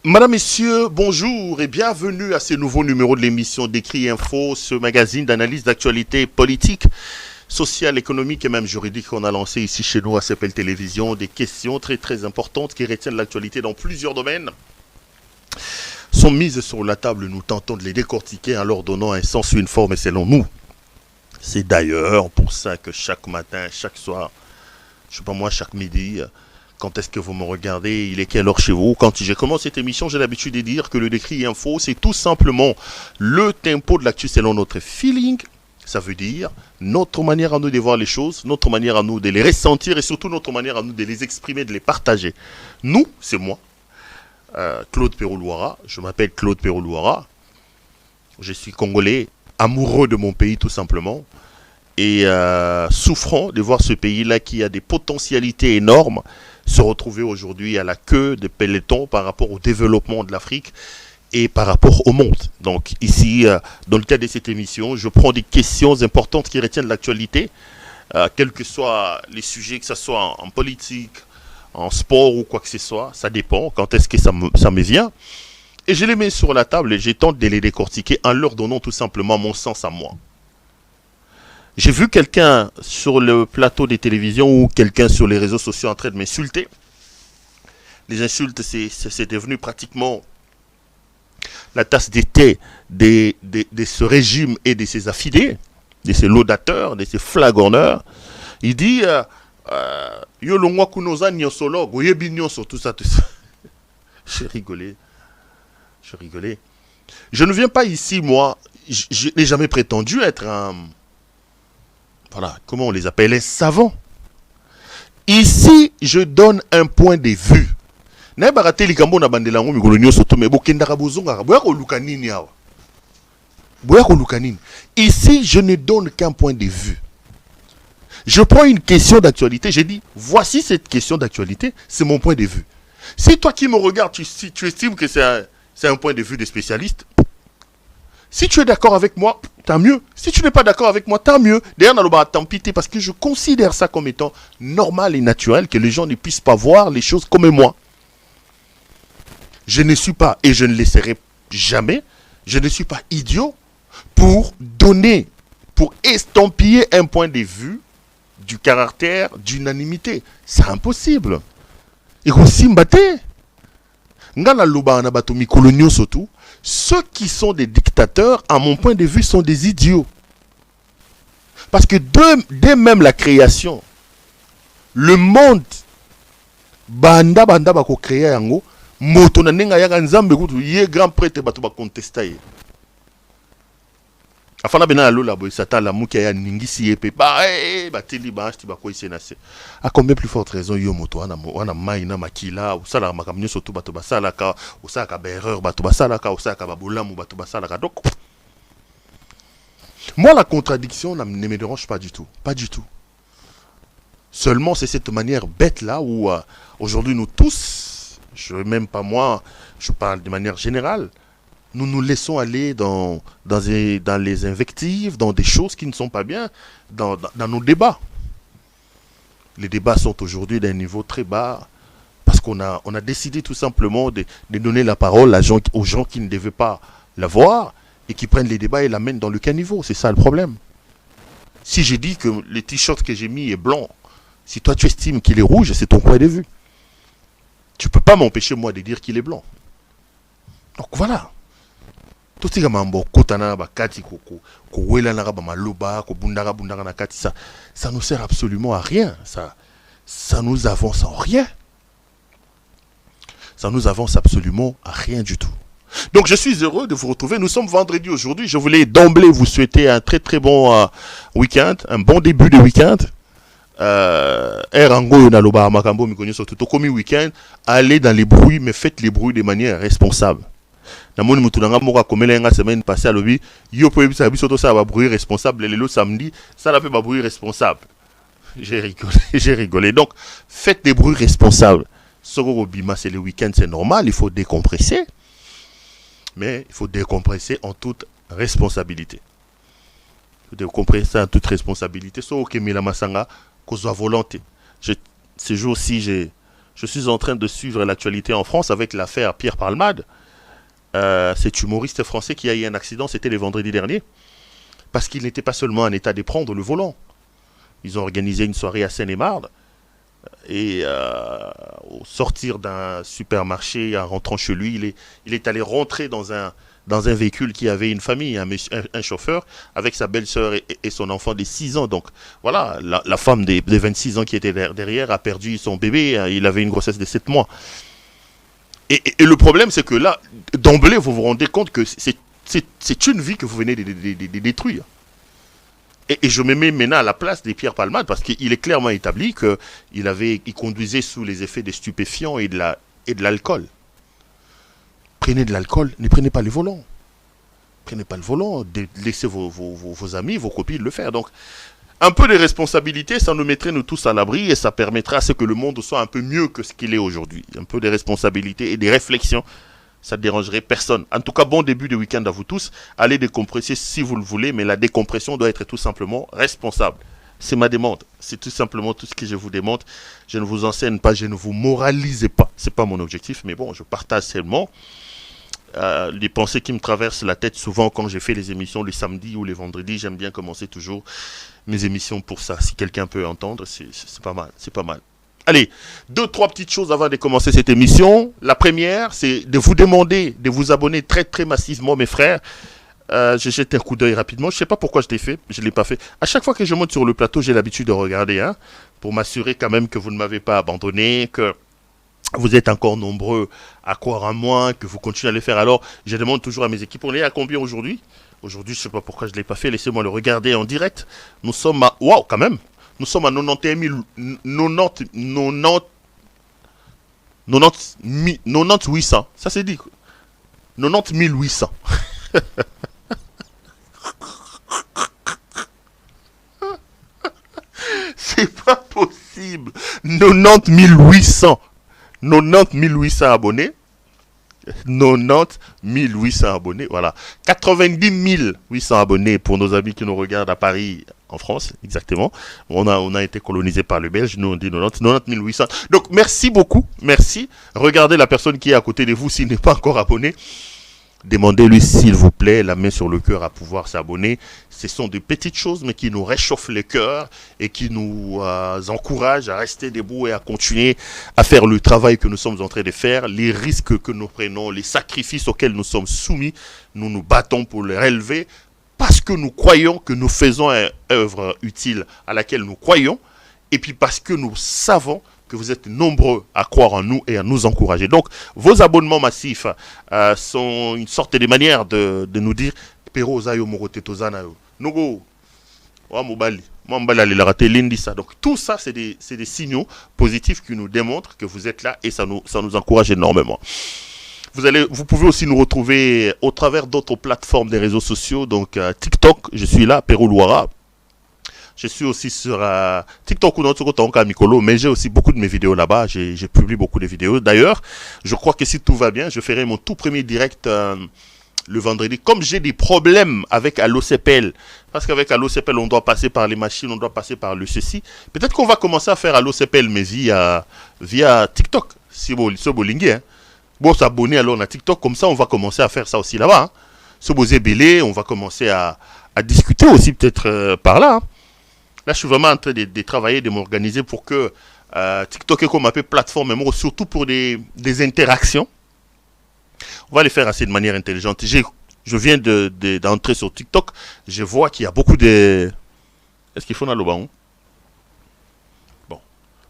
Madame, Messieurs, bonjour et bienvenue à ce nouveau numéro de l'émission Décrit Info, ce magazine d'analyse d'actualité politique, sociale, économique et même juridique qu'on a lancé ici chez nous à CPL Télévision. Des questions très très importantes qui retiennent l'actualité dans plusieurs domaines sont mises sur la table. Nous tentons de les décortiquer en leur donnant un sens, une forme et selon nous. C'est d'ailleurs pour ça que chaque matin, chaque soir, je sais pas moi, chaque midi... Quand est-ce que vous me regardez? Il est quelle heure chez vous? Quand j'ai commencé cette émission, j'ai l'habitude de dire que le décrit info, c'est tout simplement le tempo de l'actu selon notre feeling. Ça veut dire notre manière à nous de voir les choses, notre manière à nous de les ressentir et surtout notre manière à nous de les exprimer, de les partager. Nous, c'est moi, Claude Perroulouara. Je m'appelle Claude Perroulouara. Je suis congolais, amoureux de mon pays tout simplement. Et souffrant de voir ce pays-là qui a des potentialités énormes se retrouver aujourd'hui à la queue de peloton par rapport au développement de l'Afrique et par rapport au monde. Donc ici, dans le cadre de cette émission, je prends des questions importantes qui retiennent l'actualité, quels que soient les sujets, que ce soit en politique, en sport ou quoi que ce soit, ça dépend quand est-ce que ça me vient. Et je les mets sur la table et je tente de les décortiquer en leur donnant tout simplement mon sens à moi. J'ai vu quelqu'un sur le plateau des télévisions ou quelqu'un sur les réseaux sociaux en train de m'insulter. Les insultes, c'est devenu pratiquement la tasse de thé de ce régime et de ses affidés, de ses laudateurs, de ses flagorneurs. Il dit Yo longwa kunoza nyosolo, goyebi nyonso, tout ça, tout ça. J'ai rigolé. Je ne viens pas ici, moi, je n'ai jamais prétendu être un... Voilà, comment on les appelle? Les savants. Ici, je donne un point de vue. Ici, je ne donne qu'un point de vue. Je prends une question d'actualité, j'ai dit, voici cette question d'actualité, c'est mon point de vue. Si toi qui me regardes, tu estimes que c'est un point de vue des spécialistes, si tu es d'accord avec moi, tant mieux. Si tu n'es pas d'accord avec moi, tant mieux. D'ailleurs, tant pis, parce que je considère ça comme étant normal et naturel que les gens ne puissent pas voir les choses comme moi. Je ne suis pas, et je ne le serai jamais, je ne suis pas idiot pour donner, pour estampiller un point de vue du caractère d'unanimité. C'est impossible. Et aussi mbaté. Ngana luba na bato mikolonio surtout. Ceux qui sont des dictateurs, à mon point de vue, sont des idiots. Parce que dès même la création, le monde, banda bako créé yango, moto na nenga yaga nzambe kutu ye grand prêtre bato ba contester. Afana bena lola boy satan la muki ya ningisi yepe ba bateli ba asti ba ko isenase. A combien plus forte raison yo moto wana maina makila ou sala makamnyo surtout bato ba sala ka ou sala ka erreur bato ba sala ka ou sala ka babulamu bato ba sala ka. Donc moi la contradiction ne me dérange pas du tout, pas du tout. Seulement c'est cette manière bête là où aujourd'hui nous tous, même pas moi, je parle de manière générale, nous nous laissons aller dans les invectives, dans des choses qui ne sont pas bien, dans nos débats. Les débats sont aujourd'hui d'un niveau très bas parce qu'on a décidé tout simplement de donner la parole aux gens qui ne devaient pas l'avoir et qui prennent les débats et l'amènent dans le caniveau. C'est ça le problème. Si j'ai dit que le t-shirt que j'ai mis est blanc, si toi tu estimes qu'il est rouge, c'est ton point de vue. Tu ne peux pas m'empêcher moi de dire qu'il est blanc. Donc voilà. Tout ce ça ne sert absolument à rien. Ça nous avance en rien. Ça nous avance absolument à rien du tout. Donc je suis heureux de vous retrouver. Nous sommes vendredi aujourd'hui. Je voulais d'emblée vous souhaiter un très très bon week-end, un bon début de week-end. Allez dans les bruits, mais faites les bruits de manière responsable. Namoni mutunanga moka komela nga semaine passée à lobi yo po ebisa biso to ça va bruit responsable le samedi ça la fait ba bruit responsable. J'ai rigolé. Donc faites des bruits responsables. Soko bima c'est le week-end, c'est normal, il faut décompresser. Mais il faut décompresser en toute responsabilité. Il faut décompresser en toute responsabilité. Soko kemila masanga kozwa volonté. Ces jours-ci Je suis en train de suivre l'actualité en France avec l'affaire Pierre Palmade. Cet humoriste français qui a eu un accident, c'était le vendredi dernier. Parce qu'il n'était pas seulement en état de prendre le volant. Ils ont organisé une soirée à Seine-et-Marne. Et au sortir d'un supermarché, en rentrant chez lui, il est allé rentrer dans un véhicule qui avait une famille, un chauffeur, avec sa belle-sœur et son enfant de 6 ans. Donc voilà, la femme des 26 ans qui était derrière a perdu son bébé, il avait une grossesse de 7 mois. Et le problème, c'est que là, d'emblée, vous vous rendez compte que c'est une vie que vous venez de détruire. Et je me mets maintenant à la place des Pierre Palmade parce qu'il est clairement établi qu'il conduisait sous les effets des stupéfiants et de l'alcool. Prenez de l'alcool, ne prenez pas le volant. Prenez pas le volant, laissez vos amis, vos copines le faire. Donc, un peu de responsabilité, ça nous mettrait nous tous à l'abri et ça permettra à ce que le monde soit un peu mieux que ce qu'il est aujourd'hui. Un peu de responsabilité et des réflexions. Ça ne dérangerait personne. En tout cas, bon début de week-end à vous tous. Allez décompresser si vous le voulez, mais la décompression doit être tout simplement responsable. C'est ma demande. C'est tout simplement tout ce que je vous demande. Je ne vous enseigne pas, je ne vous moralise pas. Ce n'est pas mon objectif, mais bon, je partage seulement les pensées qui me traversent la tête souvent quand j'ai fait les émissions les samedis ou les vendredis. J'aime bien commencer toujours mes émissions pour ça. Si quelqu'un peut entendre, c'est pas mal. C'est pas mal. Allez, 2-3 petites choses avant de commencer cette émission. La première, c'est de vous demander de vous abonner très très massivement, mes frères. Je jette un coup d'œil rapidement. Je ne sais pas pourquoi je l'ai fait. Je ne l'ai pas fait. À chaque fois que je monte sur le plateau, j'ai l'habitude de regarder, hein, pour m'assurer quand même que vous ne m'avez pas abandonné, que vous êtes encore nombreux à croire en moi, que vous continuez à le faire. Alors, je demande toujours à mes équipes, on est à combien aujourd'hui? Aujourd'hui, je ne sais pas pourquoi je ne l'ai pas fait. Laissez-moi le regarder en direct. Nous sommes à... Waouh, quand même. Nous sommes à 91 800. Ça c'est dit. 90 800. C'est pas possible. 90 800. 90 800 abonnés. 90 800 abonnés. Voilà. 90 800 abonnés pour nos amis qui nous regardent à Paris, en France, exactement. On a été colonisé par le Belge. Nous, on dit 90 800. Donc, merci beaucoup. Merci. Regardez la personne qui est à côté de vous s'il n'est pas encore abonné. Demandez-lui, s'il vous plaît, la main sur le cœur à pouvoir s'abonner. Ce sont des petites choses, mais qui nous réchauffent le cœur et qui nous encouragent à rester debout et à continuer à faire le travail que nous sommes en train de faire. Les risques que nous prenons, les sacrifices auxquels nous sommes soumis, nous nous battons pour les relever parce que nous croyons que nous faisons une œuvre utile à laquelle nous croyons et puis parce que nous savons que vous êtes nombreux à croire en nous et à nous encourager. Donc, vos abonnements massifs sont une sorte de manière de nous dire Pero Zayo Morote Tozana yo. Nogo, wa mobali, mambala la raté l'indisa. Donc, tout ça, c'est des signaux positifs qui nous démontrent que vous êtes là et ça nous encourage énormément. Vous pouvez aussi nous retrouver au travers d'autres plateformes des réseaux sociaux. Donc, TikTok, je suis là, Pero Luara. Je suis aussi sur TikTok ou notre Mikolo, mais j'ai aussi beaucoup de mes vidéos là-bas. J'ai publié beaucoup de vidéos. D'ailleurs, je crois que si tout va bien, je ferai mon tout premier direct le vendredi. Comme j'ai des problèmes avec AlloCPL, parce qu'avec AlloCPL, on doit passer par les machines, on doit passer par le ceci. Peut-être qu'on va commencer à faire AlloCPL, mais via TikTok. Si vous voulez, hein. Bon, s'abonner alors à TikTok, comme ça, on va commencer à faire ça aussi là-bas. Hein. Si vous êtes on va commencer à discuter aussi peut-être par là. Hein. Là, je suis vraiment en train de travailler, de m'organiser pour que TikTok est comme un peu plateforme, mais surtout pour des interactions. On va les faire assez de manière intelligente. Je viens d'entrer sur TikTok. Je vois qu'il y a beaucoup de... Est-ce qu'il faut dans le bas? Bon.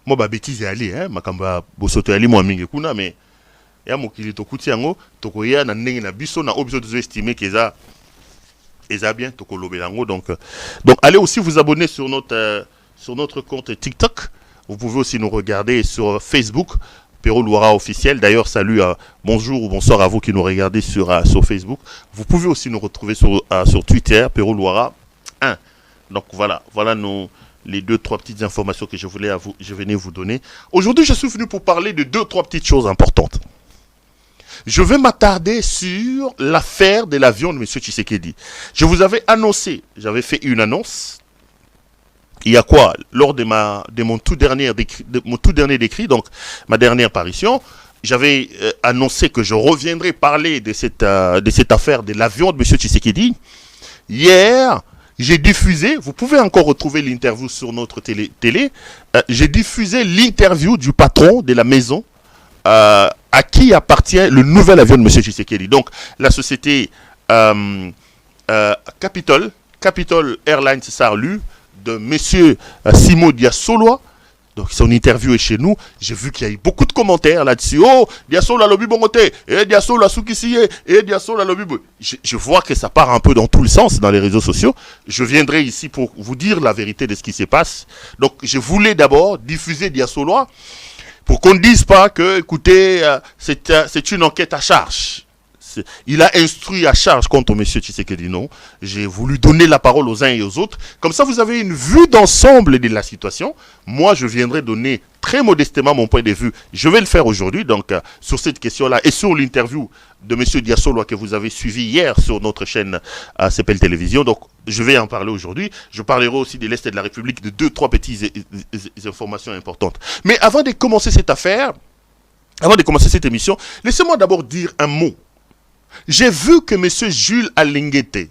Moi, ma bêtise est allée. Hein? Ma kamba, bosoto allé, moi, mingi kuna, mais... Il y a mon qui est au coup de yango. Toko ya, na nengi na biso, na obso de estimer qu'ils a... Et ça bien, donc allez aussi vous abonner sur notre compte TikTok. Vous pouvez aussi nous regarder sur Facebook, Pero Luara officiel. D'ailleurs, salut, bonjour ou bonsoir à vous qui nous regardez sur Facebook. Vous pouvez aussi nous retrouver sur Twitter, Pero Luara 1. Donc voilà les 2-3 petites informations que je venais vous donner. Aujourd'hui, je suis venu pour parler de 2-3 petites choses importantes. Je vais m'attarder sur l'affaire de l'avion de M. Tshisekedi. Je vous avais annoncé, j'avais fait une annonce il y a quoi? Lors de mon tout dernier décrit, donc ma dernière parution, j'avais annoncé que je reviendrai parler de cette affaire de l'avion de M. Tshisekedi. Hier, j'ai diffusé, vous pouvez encore retrouver l'interview sur notre télé, j'ai diffusé l'interview du patron de la maison à qui appartient le nouvel avion de M. Tshisekedi. Donc, la société Capitol Airlines Sarlu, de M. Simo Diasoloa. Donc son interview est chez nous. J'ai vu qu'il y a eu beaucoup de commentaires là-dessus. Oh, Diasolo a lobby bongoté, et Diasolo a soukisiye, et Diasolo a lobby. Je vois que ça part un peu dans tous les sens dans les réseaux sociaux. Je viendrai ici pour vous dire la vérité de ce qui se passe. Donc je voulais d'abord diffuser Diasoloa pour qu'on ne dise pas que, écoutez, c'est une enquête à charge. Il a instruit à charge contre M. Tshisekedi, non. J'ai voulu donner la parole aux uns et aux autres. Comme ça, vous avez une vue d'ensemble de la situation. Moi, je viendrai donner très modestement mon point de vue. Je vais le faire aujourd'hui, donc, sur cette question-là et sur l'interview de M. Diasolo que vous avez suivi hier sur notre chaîne CPL Télévision. Donc, je vais en parler aujourd'hui. Je parlerai aussi de l'Est de la République, de 2-3 petites informations importantes. Mais avant de commencer cette affaire, avant de commencer cette émission, laissez-moi d'abord dire un mot. J'ai vu que M. Jules Alinguete,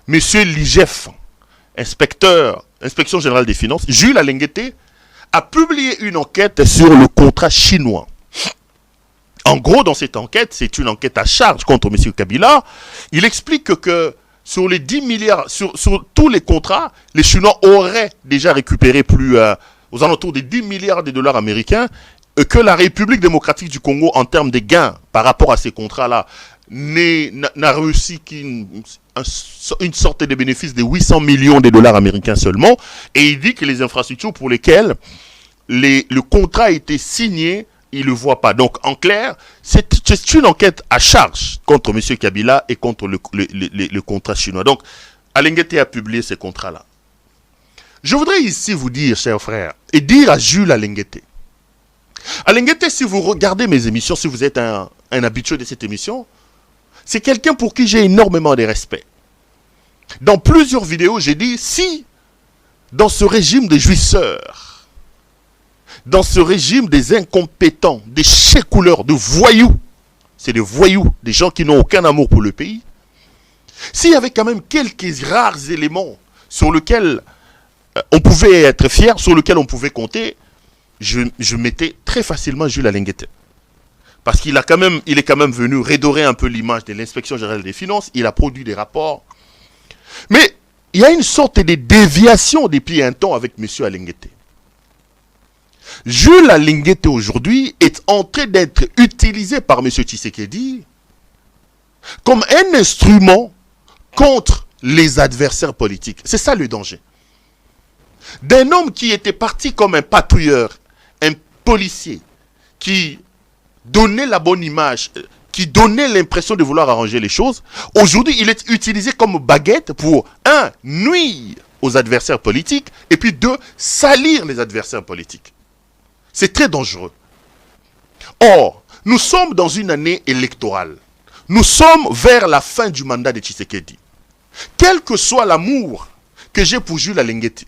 M. Ligef, inspection générale des finances, Jules Alinguete, a publié une enquête sur le contrat chinois. En gros, dans cette enquête, c'est une enquête à charge contre M. Kabila. Il explique que sur les 10 milliards, sur tous les contrats, les Chinois auraient déjà récupéré aux alentours des 10 milliards de dollars américains, que la République démocratique du Congo, en termes de gains par rapport à ces contrats-là, n'a réussi qu'une sorte de bénéfice de 800 millions de dollars américains seulement. Et il dit que les infrastructures pour lesquelles le contrat a été signé, il ne le voit pas. Donc, en clair, c'est une enquête à charge contre M. Kabila et contre le contrat chinois. Donc, Alinguete a publié ces contrats-là. Je voudrais ici vous dire, chers frères, et dire à Jules Alinguete, Alinguete, si vous regardez mes émissions, si vous êtes un habitué de cette émission, c'est quelqu'un pour qui j'ai énormément de respect. Dans plusieurs vidéos, j'ai dit, si dans ce régime des jouisseurs, dans ce régime des incompétents, des chécouleurs, de voyous, c'est des voyous, des gens qui n'ont aucun amour pour le pays, s'il y avait quand même quelques rares éléments sur lesquels on pouvait être fier, sur lesquels on pouvait compter, je mettais très facilement Jules Alinguete. Parce qu'il est quand même venu redorer un peu l'image de l'inspection générale des finances. Il a produit des rapports. Mais il y a une sorte de déviation depuis un temps avec M. Alinguete. Jules Alinguete aujourd'hui est en train d'être utilisé par M. Tshisekedi comme un instrument contre les adversaires politiques. C'est ça le danger. D'un homme qui était parti comme un patrouilleur, un policier, qui donnait la bonne image, qui donnait l'impression de vouloir arranger les choses, aujourd'hui il est utilisé comme baguette pour, un, nuire aux adversaires politiques, et puis deux, salir les adversaires politiques. C'est très dangereux. Or, nous sommes dans une année électorale. Nous sommes vers la fin du mandat de Tshisekedi. Quel que soit l'amour que j'ai pour Jules Alinguete,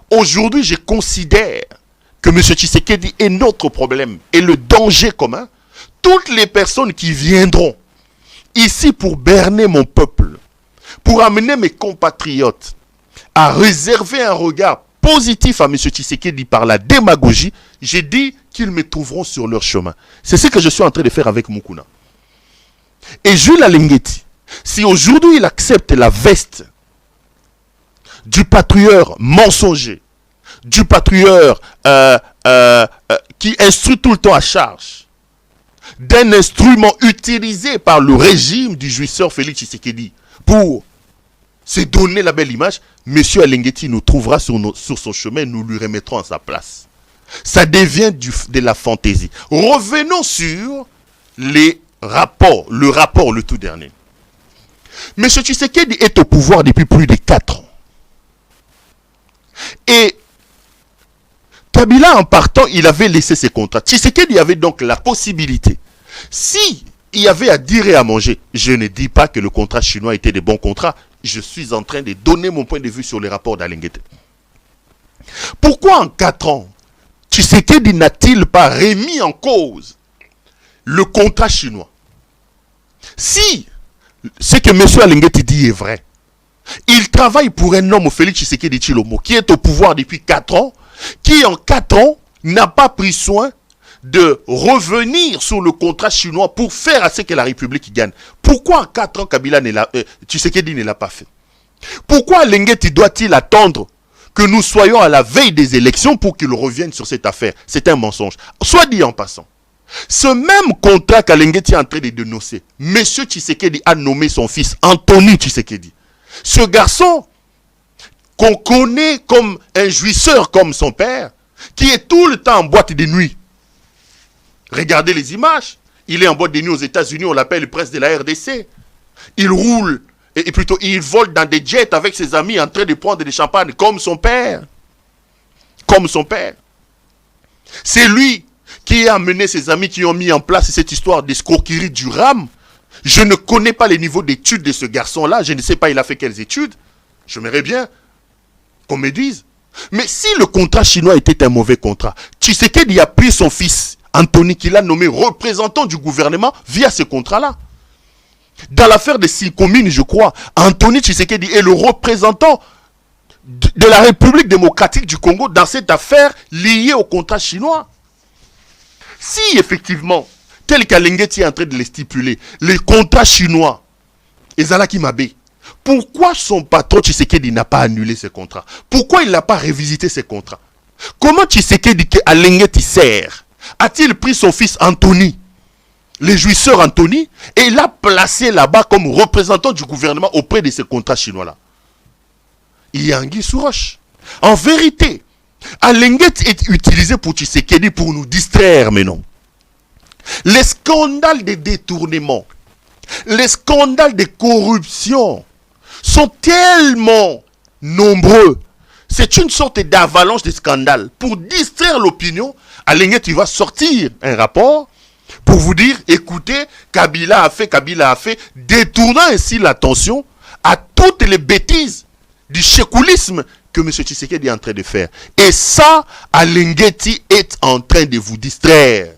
aujourd'hui, je considère que M. Tshisekedi est notre problème et le danger commun. Toutes les personnes qui viendront ici pour berner mon peuple, pour amener mes compatriotes à réserver un regard positif à M. Tshisekedi par la démagogie, j'ai dit qu'ils me trouveront sur leur chemin. C'est ce que je suis en train de faire avec Mukuna. Et Jules Alinguete, si aujourd'hui il accepte la veste du patrouilleur mensonger, du patrouilleur qui instruit tout le temps à charge, d'un instrument utilisé par le régime du jouisseur Félix Tshisekedi pour se donner la belle image, M. Alinguete nous trouvera sur son chemin, nous lui remettrons à sa place. Ça devient de la fantaisie. Revenons sur le rapport, le tout dernier. M. Tshisekedi est au pouvoir depuis plus de 4 ans. Et Kabila, en partant, il avait laissé ses contrats. Tshisekedi avait donc la possibilité. Si il y avait à dire et à manger, je ne dis pas que le contrat chinois était des bons contrats. Je suis en train de donner mon point de vue sur les rapports d'Alinguete. Pourquoi en 4 ans, Tshisekedi n'a-t-il pas remis en cause le contrat chinois? Si ce que M. Alingeti dit est vrai, il travaille pour un homme, Félix Tshisekedi Tshilombo, qui est au pouvoir depuis 4 ans, qui en 4 ans n'a pas pris soin de revenir sur le contrat chinois pour faire à ce que la République gagne. Pourquoi en 4 ans Tshisekedi ne l'a pas fait? Pourquoi Alingeti doit-il attendre que nous soyons à la veille des élections pour qu'il revienne sur cette affaire? C'est un mensonge. Soit dit en passant, ce même contrat qu'Alingeti est en train de dénoncer, M. Tshisekedi a nommé son fils Anthony Tshisekedi. Ce garçon qu'on connaît comme un jouisseur comme son père, qui est tout le temps en boîte de nuit. Regardez les images. Il est en boîte de nuit aux États-Unis, on l'appelle le prince de la RDC. Il roule, et plutôt il vole dans des jets avec ses amis en train de prendre des champagnes comme son père. Comme son père. C'est lui qui a amené ses amis qui ont mis en place cette histoire d'escroquerie du RAM. Je ne connais pas les niveaux d'études de ce garçon-là. Je ne sais pas il a fait quelles études. J'aimerais bien qu'on me dise. Mais si le contrat chinois était un mauvais contrat, Tshisekedi a pris son fils, Anthony, qu'il a nommé représentant du gouvernement via ce contrat-là. Dans l'affaire des 6 communes, je crois, Anthony Tshisekedi est le représentant de la République démocratique du Congo dans cette affaire liée au contrat chinois. Si effectivement, tel qu'Alingeti est en train de le stipuler, les contrats chinois, Ezalaki Mabe, pourquoi son patron Tshisekedi n'a pas annulé ce contrat? Pourquoi il n'a pas révisité ce contrat? Comment Tshisekedi Alingeti sert? A-t-il pris son fils Anthony, le jouisseur Anthony, et l'a placé là-bas comme représentant du gouvernement auprès de ce contrat chinois-là? Il y a anguille sous roche. En vérité, Alingeti est utilisé pour Tshisekedi pour nous distraire, mais non. Les scandales de détournement, les scandales de corruption sont tellement nombreux. C'est une sorte d'avalanche de scandales. Pour distraire l'opinion, Alingeti va sortir un rapport pour vous dire, écoutez, Kabila a fait, détournant ainsi l'attention à toutes les bêtises du chécoulisme que M. Tshisekedi est en train de faire. Et ça, Alingeti est en train de vous distraire.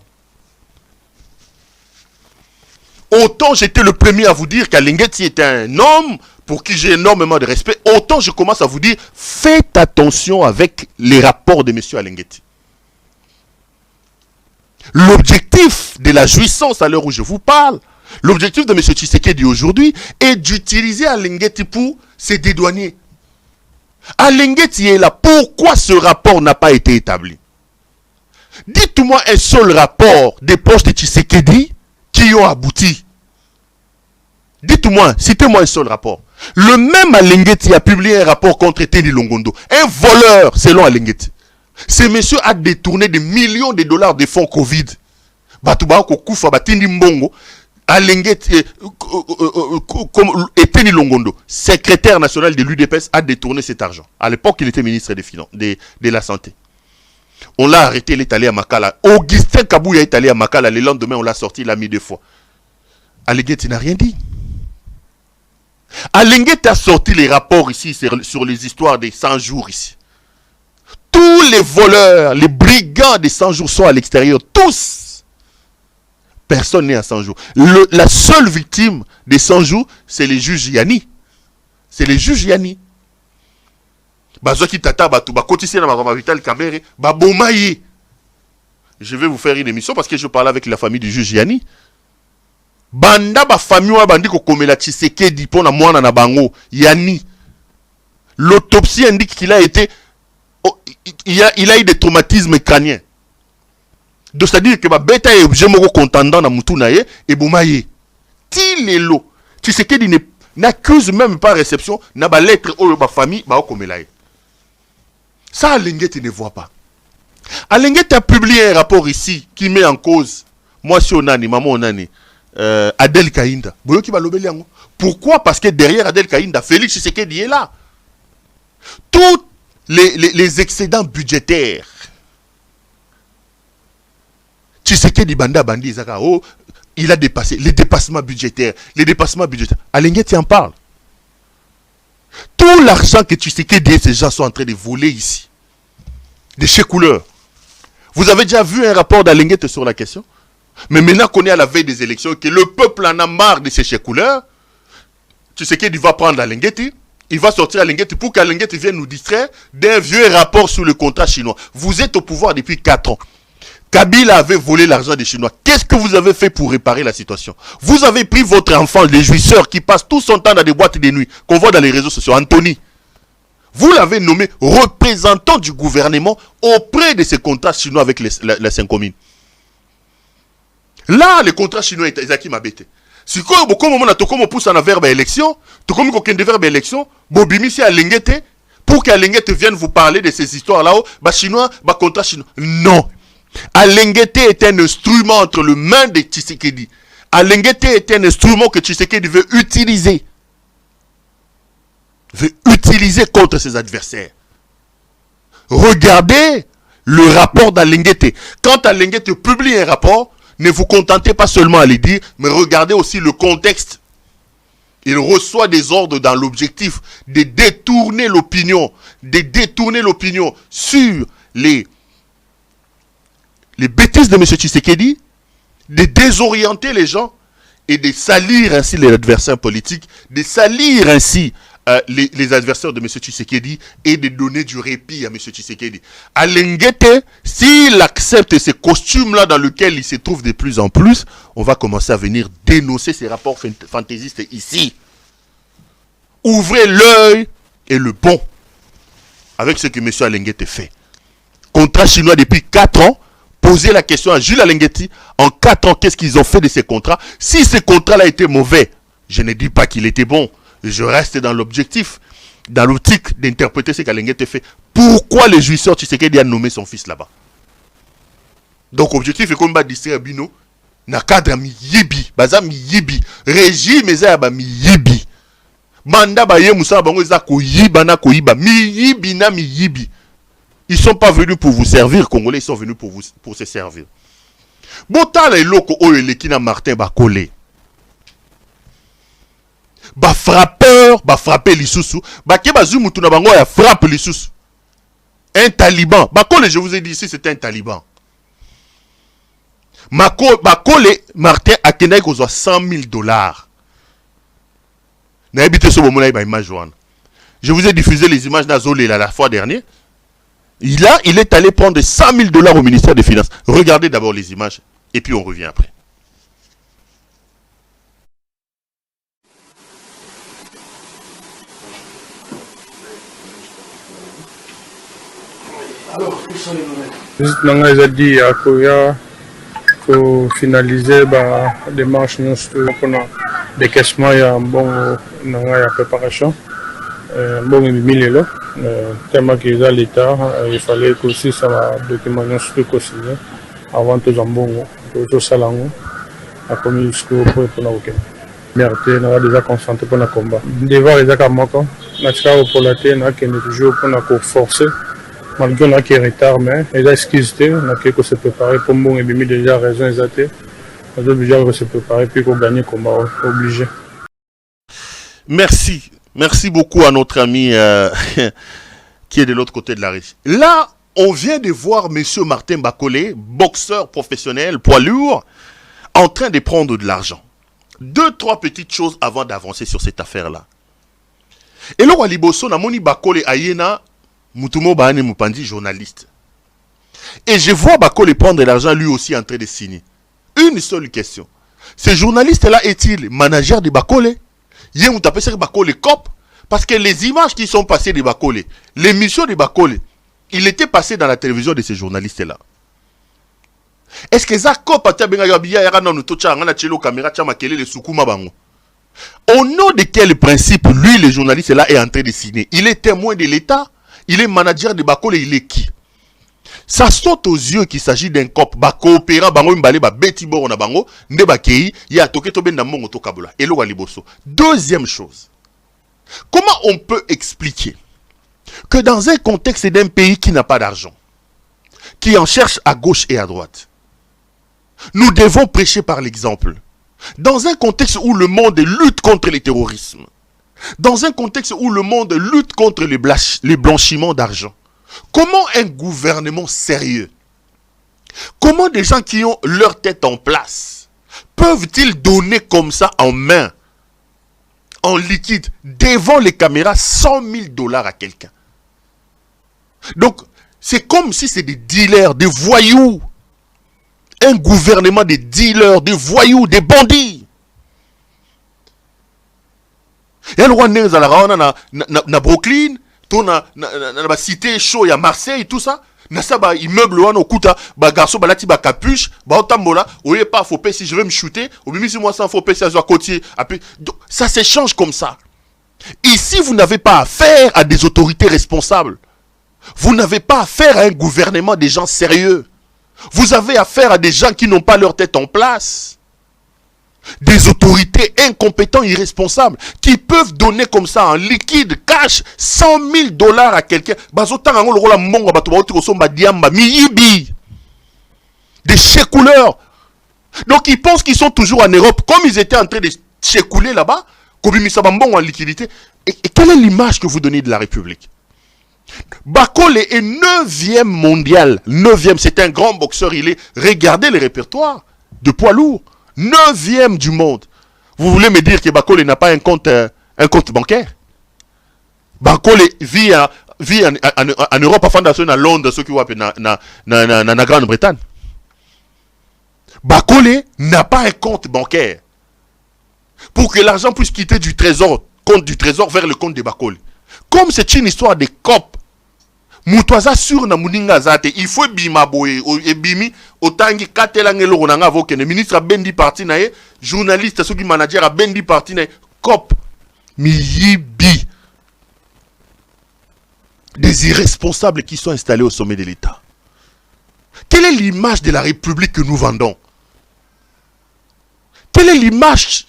Autant j'étais le premier à vous dire qu'Alingeti est un homme pour qui j'ai énormément de respect, autant je commence à vous dire, faites attention avec les rapports de M. Alingeti. L'objectif de la jouissance à l'heure où je vous parle, l'objectif de M. Tshisekedi aujourd'hui est d'utiliser Alingeti pour se dédouaner. Alingeti est là. Pourquoi ce rapport n'a pas été établi? Dites-moi un seul rapport des poches de Tshisekedi qui ont abouti. Dites-moi, citez-moi un seul rapport. Le même Alingeti a publié un rapport contre Teni Longondo. Un voleur, selon Alingeti. Ce monsieur a détourné des millions de dollars de fonds Covid. Batouba Kokufa, Batindi Mbongo, Alingeti et Teni Longondo, secrétaire national de l'UDPS, a détourné cet argent. À l'époque, il était ministre des Finances, de la Santé. On l'a arrêté, il est allé à Makala. Augustin Kabouya est allé à Makala. Le lendemain, on l'a sorti, il l'a mis 2 fois. Alingeti n'a rien dit. Alingeti a sorti les rapports ici sur les histoires des 100 jours ici. Tous les voleurs, les brigands des 100 jours sont à l'extérieur. Tous. Personne n'est à 100 jours. La seule victime des 100 jours, c'est les juges Yanni. C'est les juges Yanni. Je vais vous faire une émission parce que je parle avec la famille du juge Yanni. Banda ba famille wa bandi ko komela Tshisekedi pona mwana na bango Yanni. L'autopsie indique qu'il a été il a eu des traumatismes crâniens. Donc c'est-à-dire que ba beta e objet moko contendant na mutu na ye et bomaye. Tilelo Tshisekedi n'accuse même pas réception na ba lettre o ba famille ba komela ye. Ça Alingeti ne voit pas. Alingeti a publié un rapport ici qui met en cause moi si onani maman onani Adel Kainda. Pourquoi? Parce que derrière Adel Kainda, Félix Tshisekedi est là. Tous les excédents budgétaires. Tshisekedi Banda Bandi Zaka, oh, il a dépassé les dépassements budgétaires. Les dépassements budgétaires. Alingeti en parle. Tout l'argent que Tshisekedi et ces gens sont en train de voler ici. de chez Couleur. Vous avez déjà vu un rapport d'Alenguete sur la question? Mais maintenant qu'on est à la veille des élections, que le peuple en a marre de ces chez Couleur, tu sais qu'il va prendre Alenguete, il va sortir Alenguete pour qu'Alenguete vienne nous distraire d'un vieux rapport sur le contrat chinois. Vous êtes au pouvoir depuis 4 ans. Kabila avait volé l'argent des Chinois. Qu'est-ce que vous avez fait pour réparer la situation? Vous avez pris votre enfant, les jouisseurs, qui passe tout son temps dans des boîtes de nuit, qu'on voit dans les réseaux sociaux, Anthony. Vous l'avez nommé représentant du gouvernement auprès de ces contrats chinois avec les 5 communes. Là, les contrats chinois étaient qui m'habitaient. Si comme on pousse en verbe élection, tout comme on verbe élection, Bobimi si Alenguete, pour qu'Alenguete vienne vous parler de ces histoires-là, bah chinois, bah contrat chinois. Non. Alenguete est un instrument entre les mains de Tshisekedi. Alenguete est un instrument que Tshisekedi veut utiliser. Contre ses adversaires. Regardez le rapport d'Alenguete. Quand Alenguete publie un rapport, ne vous contentez pas seulement à le dire, mais regardez aussi le contexte. Il reçoit des ordres dans l'objectif de détourner l'opinion, sur les bêtises de M. Tshisekedi, de désorienter les gens et de salir ainsi les adversaires politiques, de salir ainsi les adversaires de M. Tshisekedi et de donner du répit à M. Tshisekedi. Alenguete, s'il accepte ces costumes-là dans lesquels il se trouve de plus en plus, on va commencer à venir dénoncer ces rapports fantaisistes ici. Ouvrez l'œil et le bon avec ce que M. Alenguete fait. Contrat chinois depuis 4 ans. Posez la question à Jules Alenguete. En 4 ans, qu'est-ce qu'ils ont fait de ces contrats? Si ces contrats-là étaient mauvais, je ne dis pas qu'il était bon. Je reste dans l'objectif, dans l'optique d'interpréter ce qu'Alenguete fait. Pourquoi le jouisseur Tshisekedi a nommé son fils là-bas? Donc, objectif est qu'on va distraire Bino. Na cadre mi yibi. Baza mi yibi. Régime eza ba mi yibi. Manda ba ye musa bango eza ko yiba na ko yiba. Mi yibi na mi yibi. Ils ne sont pas venus pour vous servir, Congolais, ils sont venus pour se servir. Botala eloko oyo elekina Martin Bakole. Ba frappeur, ba frapper lisusu, ba ke bazu mutu na bango ya frappe lisusu. Un taliban. Bakole, je vous ai dit ici, c'est un taliban. Bakole, Martin Akenai kozwa $100,000. Na habité so bomona ba image wana. Je vous ai diffusé les images d'Azolé la fois dernière. Il est allé prendre $100,000 au ministère des Finances. Regardez d'abord les images et puis on revient après. Alors, quels sont les nouvelles? Juste dit pour finaliser la démarche pour le décaissement et la préparation. Bon, il tellement qu'il a l'État, il fallait aussi ça document aussi avant tout jambon, tout ça là, a commis jusqu'au point pour nous. Merde, on a déjà concentré pour le combat. Devant les acamoko, naturellement pour la terre, on a toujours pour nous forcer. Malgré qu'on a qui est retard, mais il a excusé, on a quelque se préparer pour moi et bien déjà raison exacte. On a déjà se préparer puis qu'on gagne le combat obligé. Merci. Merci beaucoup à notre ami qui est de l'autre côté de la régie. Là, on vient de voir M. Martin Bakole, boxeur professionnel, poids lourd, en train de prendre de l'argent. 2-3 petites choses avant d'avancer sur cette affaire-là. Et là, Waliboso, Namoni Bakole Ayena, Mutumo Bahane Mupandi, journaliste. Et je vois Bakole prendre de l'argent, lui aussi en train de signer. Une seule question. Ce journaliste-là est-il manager de Bakole? Hier, vous tapez sur Bakole Cop, parce que les images qui sont passées de Bakole, l'émission de Bakole, il était passé dans la télévision de ces journalistes-là. Est-ce que ça Cop a benga yabiya yarana nutocha ngana chelo caméra chama kele le sukuma bango? Au nom de quel principe lui le journaliste là est en train de signer? Il est témoin de l'État, il est manager de Bakole, il est qui? Ça saute aux yeux qu'il s'agit d'un cop ba coopérant bango mbale ba beti boro na bango nde ba kei ya toketo ben na mongo to kabula elo waliboso. Deuxième chose, comment on peut expliquer que dans un contexte d'un pays qui n'a pas d'argent, qui en cherche à gauche et à droite, nous devons prêcher par l'exemple. Dans un contexte où le monde lutte contre le terrorisme, dans un contexte où le monde lutte contre les blanchiments d'argent, Comment un gouvernement sérieux, comment des gens qui ont leur tête en place, peuvent-ils donner comme ça en main, en liquide, devant les caméras, 100 000 dollars à quelqu'un? Donc, c'est comme si c'est des dealers, des voyous. Un gouvernement de dealers, des voyous, des bandits. Il y a le roi na Brooklyn, na cité chaud, il y a Marseille, tout ça. Na ça ba immeuble wana okuta ba garçon ba lati ba capuche ba otambola oye pas faut payer si je veux me shooter ou même si moi ça faut payer si je côtier ça s'échange comme ça. Ici vous n'avez pas affaire à des autorités responsables. Vous n'avez pas affaire à un gouvernement des gens sérieux. Vous avez affaire à des gens qui n'ont pas leur tête en place. Des autorités incompétents, irresponsables, qui peuvent donner comme ça en liquide, cash, 100 000 dollars à quelqu'un. Des chécouleurs. Donc ils pensent qu'ils sont toujours en Europe, comme ils étaient en train de chécouler là-bas, en liquidité. Et quelle est l'image que vous donnez de la République? Bakole est 9e mondial. 9e, c'est un grand boxeur. Il est, regardez les répertoires de poids lourd. 9e du monde. Vous voulez me dire que Bakole n'a pas un compte bancaire? Bakole vit en Europe, à fondation à Londres, ceux qui voient na Grande-Bretagne. Bakole n'a pas un compte bancaire. Pour que l'argent puisse quitter du trésor, compte du trésor vers le compte de Bakole. Comme c'est une histoire de COP, Moutouaza sur na muninga zate, il faut bima boye, et bimi, otangi katela ngelo ronanga voke, le ministre a bendi parti nae, journaliste, ceux qui manager a bendi parti nae, COP, miyibi. Des irresponsables qui sont installés au sommet de l'État. Quelle est l'image de la République que nous vendons? Quelle est l'image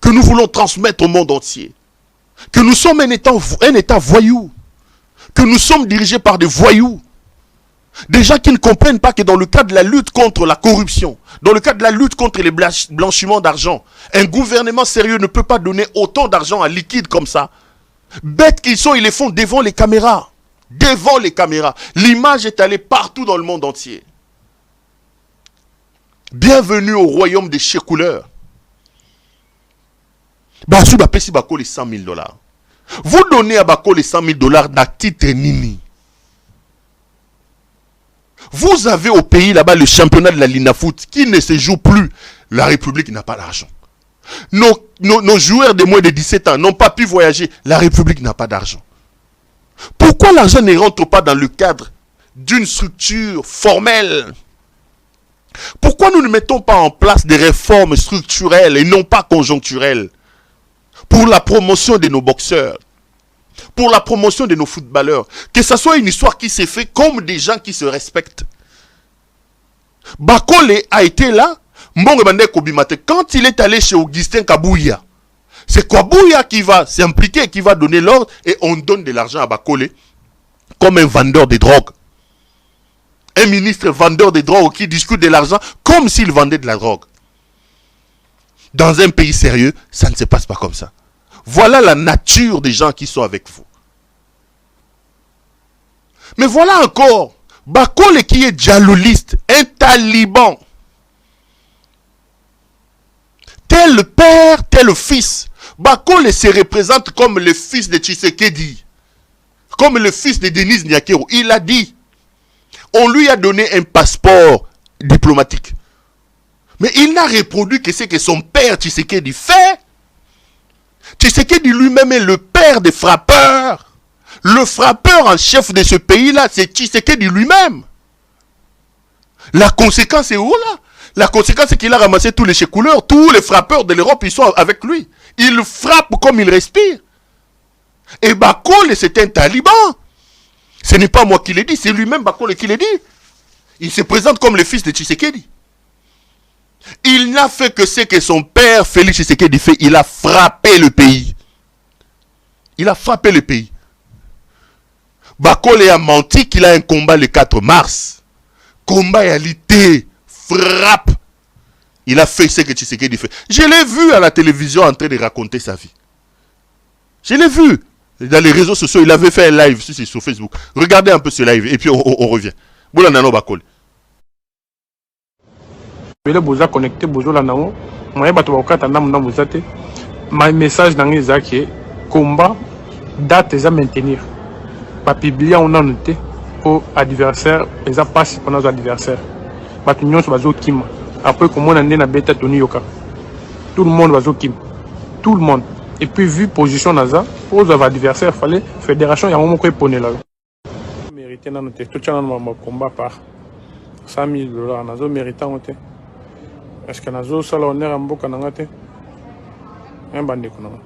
que nous voulons transmettre au monde entier? Que nous sommes un État voyou. Que nous sommes dirigés par des voyous. Des gens qui ne comprennent pas que dans le cadre de la lutte contre la corruption, dans le cadre de la lutte contre les blanchiments d'argent, un gouvernement sérieux ne peut pas donner autant d'argent à liquide comme ça. Bêtes qu'ils sont, ils les font devant les caméras. Devant les caméras. L'image est allée partout dans le monde entier. Bienvenue au royaume des chécouleurs. Basu Bapesi Bako les 100 000 dollars. Vous donnez à Bako les 100 000 dollars d'un titre nini. Vous avez au pays là-bas le championnat de la Linafoot qui ne se joue plus. La République n'a pas d'argent. Nos joueurs de moins de 17 ans n'ont pas pu voyager. La République n'a pas d'argent. Pourquoi l'argent ne rentre pas dans le cadre d'une structure formelle? Pourquoi nous ne mettons pas en place des réformes structurelles et non pas conjoncturelles? Pour la promotion de nos boxeurs, pour la promotion de nos footballeurs, que ce soit une histoire qui s'est faite comme des gens qui se respectent. Bakole a été là, quand il est allé chez Augustin Kabouya, c'est Kabouya qui va s'impliquer, qui va donner l'ordre, et on donne de l'argent à Bakole comme un vendeur de drogue. Un ministre vendeur de drogue qui discute de l'argent comme s'il vendait de la drogue. Dans un pays sérieux, ça ne se passe pas comme ça. Voilà la nature des gens qui sont avec vous. Mais voilà encore, Bakole qui est djihadiste, un taliban. Tel le père, tel le fils. Bakole se représente comme le fils de Tshisekedi. Comme le fils de Denis Nyakero. Il a dit, on lui a donné un passeport diplomatique. Mais il n'a reproduit que ce que son père Tshisekedi fait. Tshisekedi lui-même est le père des frappeurs. Le frappeur en chef de ce pays-là, c'est Tshisekedi lui-même. La conséquence est où là? La conséquence c'est qu'il a ramassé tous les chécouleurs, tous les frappeurs de l'Europe, ils sont avec lui. Il frappe comme il respire. Et Bakole, c'est un taliban. Ce n'est pas moi qui l'ai dit, c'est lui-même Bakole qui l'a dit. Il se présente comme le fils de Tshisekedi. Il n'a fait que ce que son père Félix Tshisekedi fait. Il a frappé le pays. Il a frappé le pays. Bakole a menti qu'il a un combat le 4 mars. Combat et alité. Frappe. Il a fait ce que Tshisekedi fait. Je l'ai vu à la télévision en train de raconter sa vie. Je l'ai vu. Dans les réseaux sociaux, il avait fait un live sur Facebook. Regardez un peu ce live et puis on revient. Boula Nano Bakole. Bele boza connecté bozo la nango. Moye bato bakata ndam ndam bozate. Ma message nangi ezaki combat date eza maintenir. Ba publier on a noté pour adversaire eza passe pendant adversaire. Bato nyonso bazo kima. Après comment on a na beta Tony Yoka. Tout le monde bazo kima. Tout le monde. Et puis vu position naza, aux adversaires fallait fédération ya moment ko poner là. Mérité na noté tout chana ma combat par $100,000 nazo mérité noté. Est-ce que nazo sala honneur en mboka nanga te? Un bandé ko nanga.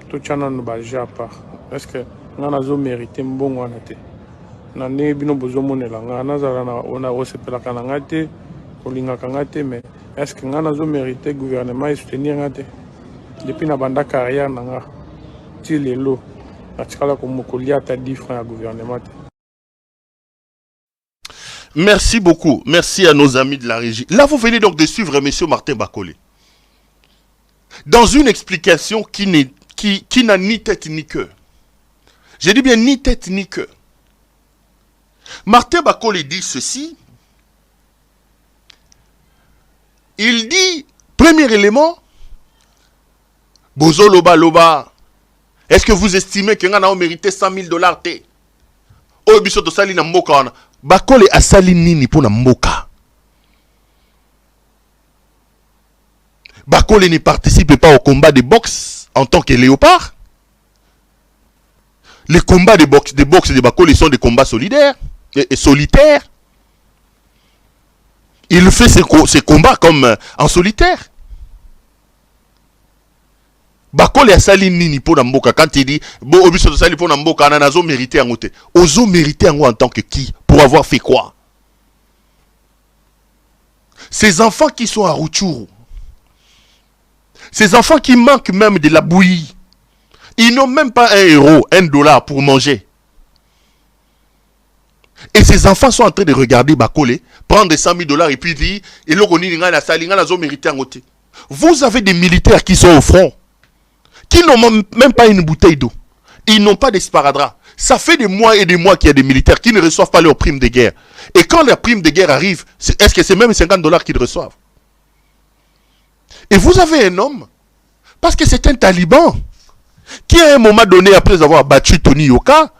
Tout chana no baja part. Est-ce que nga nazo mérité mbongo wana te? Na ne bino bozo monela nga nazala na ona osepela kananga te, kolinga kanga te, mais est-ce que nga nazo mérité gouvernement et soutenir nga te? Depuis na banda carrière nanga ti lelo atikala ko mokolia ta 10 francs à gouvernement. Merci beaucoup. Merci à nos amis de la régie. Là, vous venez donc de suivre M. Martin Bakole. Dans une explication qui n'a ni tête ni queue. Je dis bien ni tête ni queue. Martin Bakole dit ceci. Il dit, premier élément, Bozo Loba Loba, est-ce que vous estimez que nous avons mérité $100,000 te? Oh, biso sali na mboka wana. Bakole a sali nini pour na mboka? Bakole ne participe pas au combat de boxe en tant que léopard. Les combats de boxe de Bakole sont des combats solidaires et solitaires. Il fait ses combats comme en solitaire. Bakole a sali nini pour Namboka quand il dit bon obiso sali pour Namboka anazo mérité en côté. Ozo mérité en tant que qui? Pour avoir fait quoi? Ces enfants qui sont à Rutshuru, ces enfants qui manquent même de la bouillie, ils n'ont même pas $1, $1 pour manger. Et ces enfants sont en train de regarder Bakole prendre $100,000 et puis dire et l'oroni ngana sali ngana zo mérité en côté. Vous avez des militaires qui sont au front, qui n'ont même pas une bouteille d'eau. Ils n'ont pas d'esparadrap. Ça fait des mois et des mois qu'il y a des militaires qui ne reçoivent pas leur prime de guerre. Et quand la prime de guerre arrive, est-ce que c'est même $50 qu'ils reçoivent? Et vous avez un homme, parce que c'est un taliban, qui à un moment donné, après avoir battu Tony Yoka,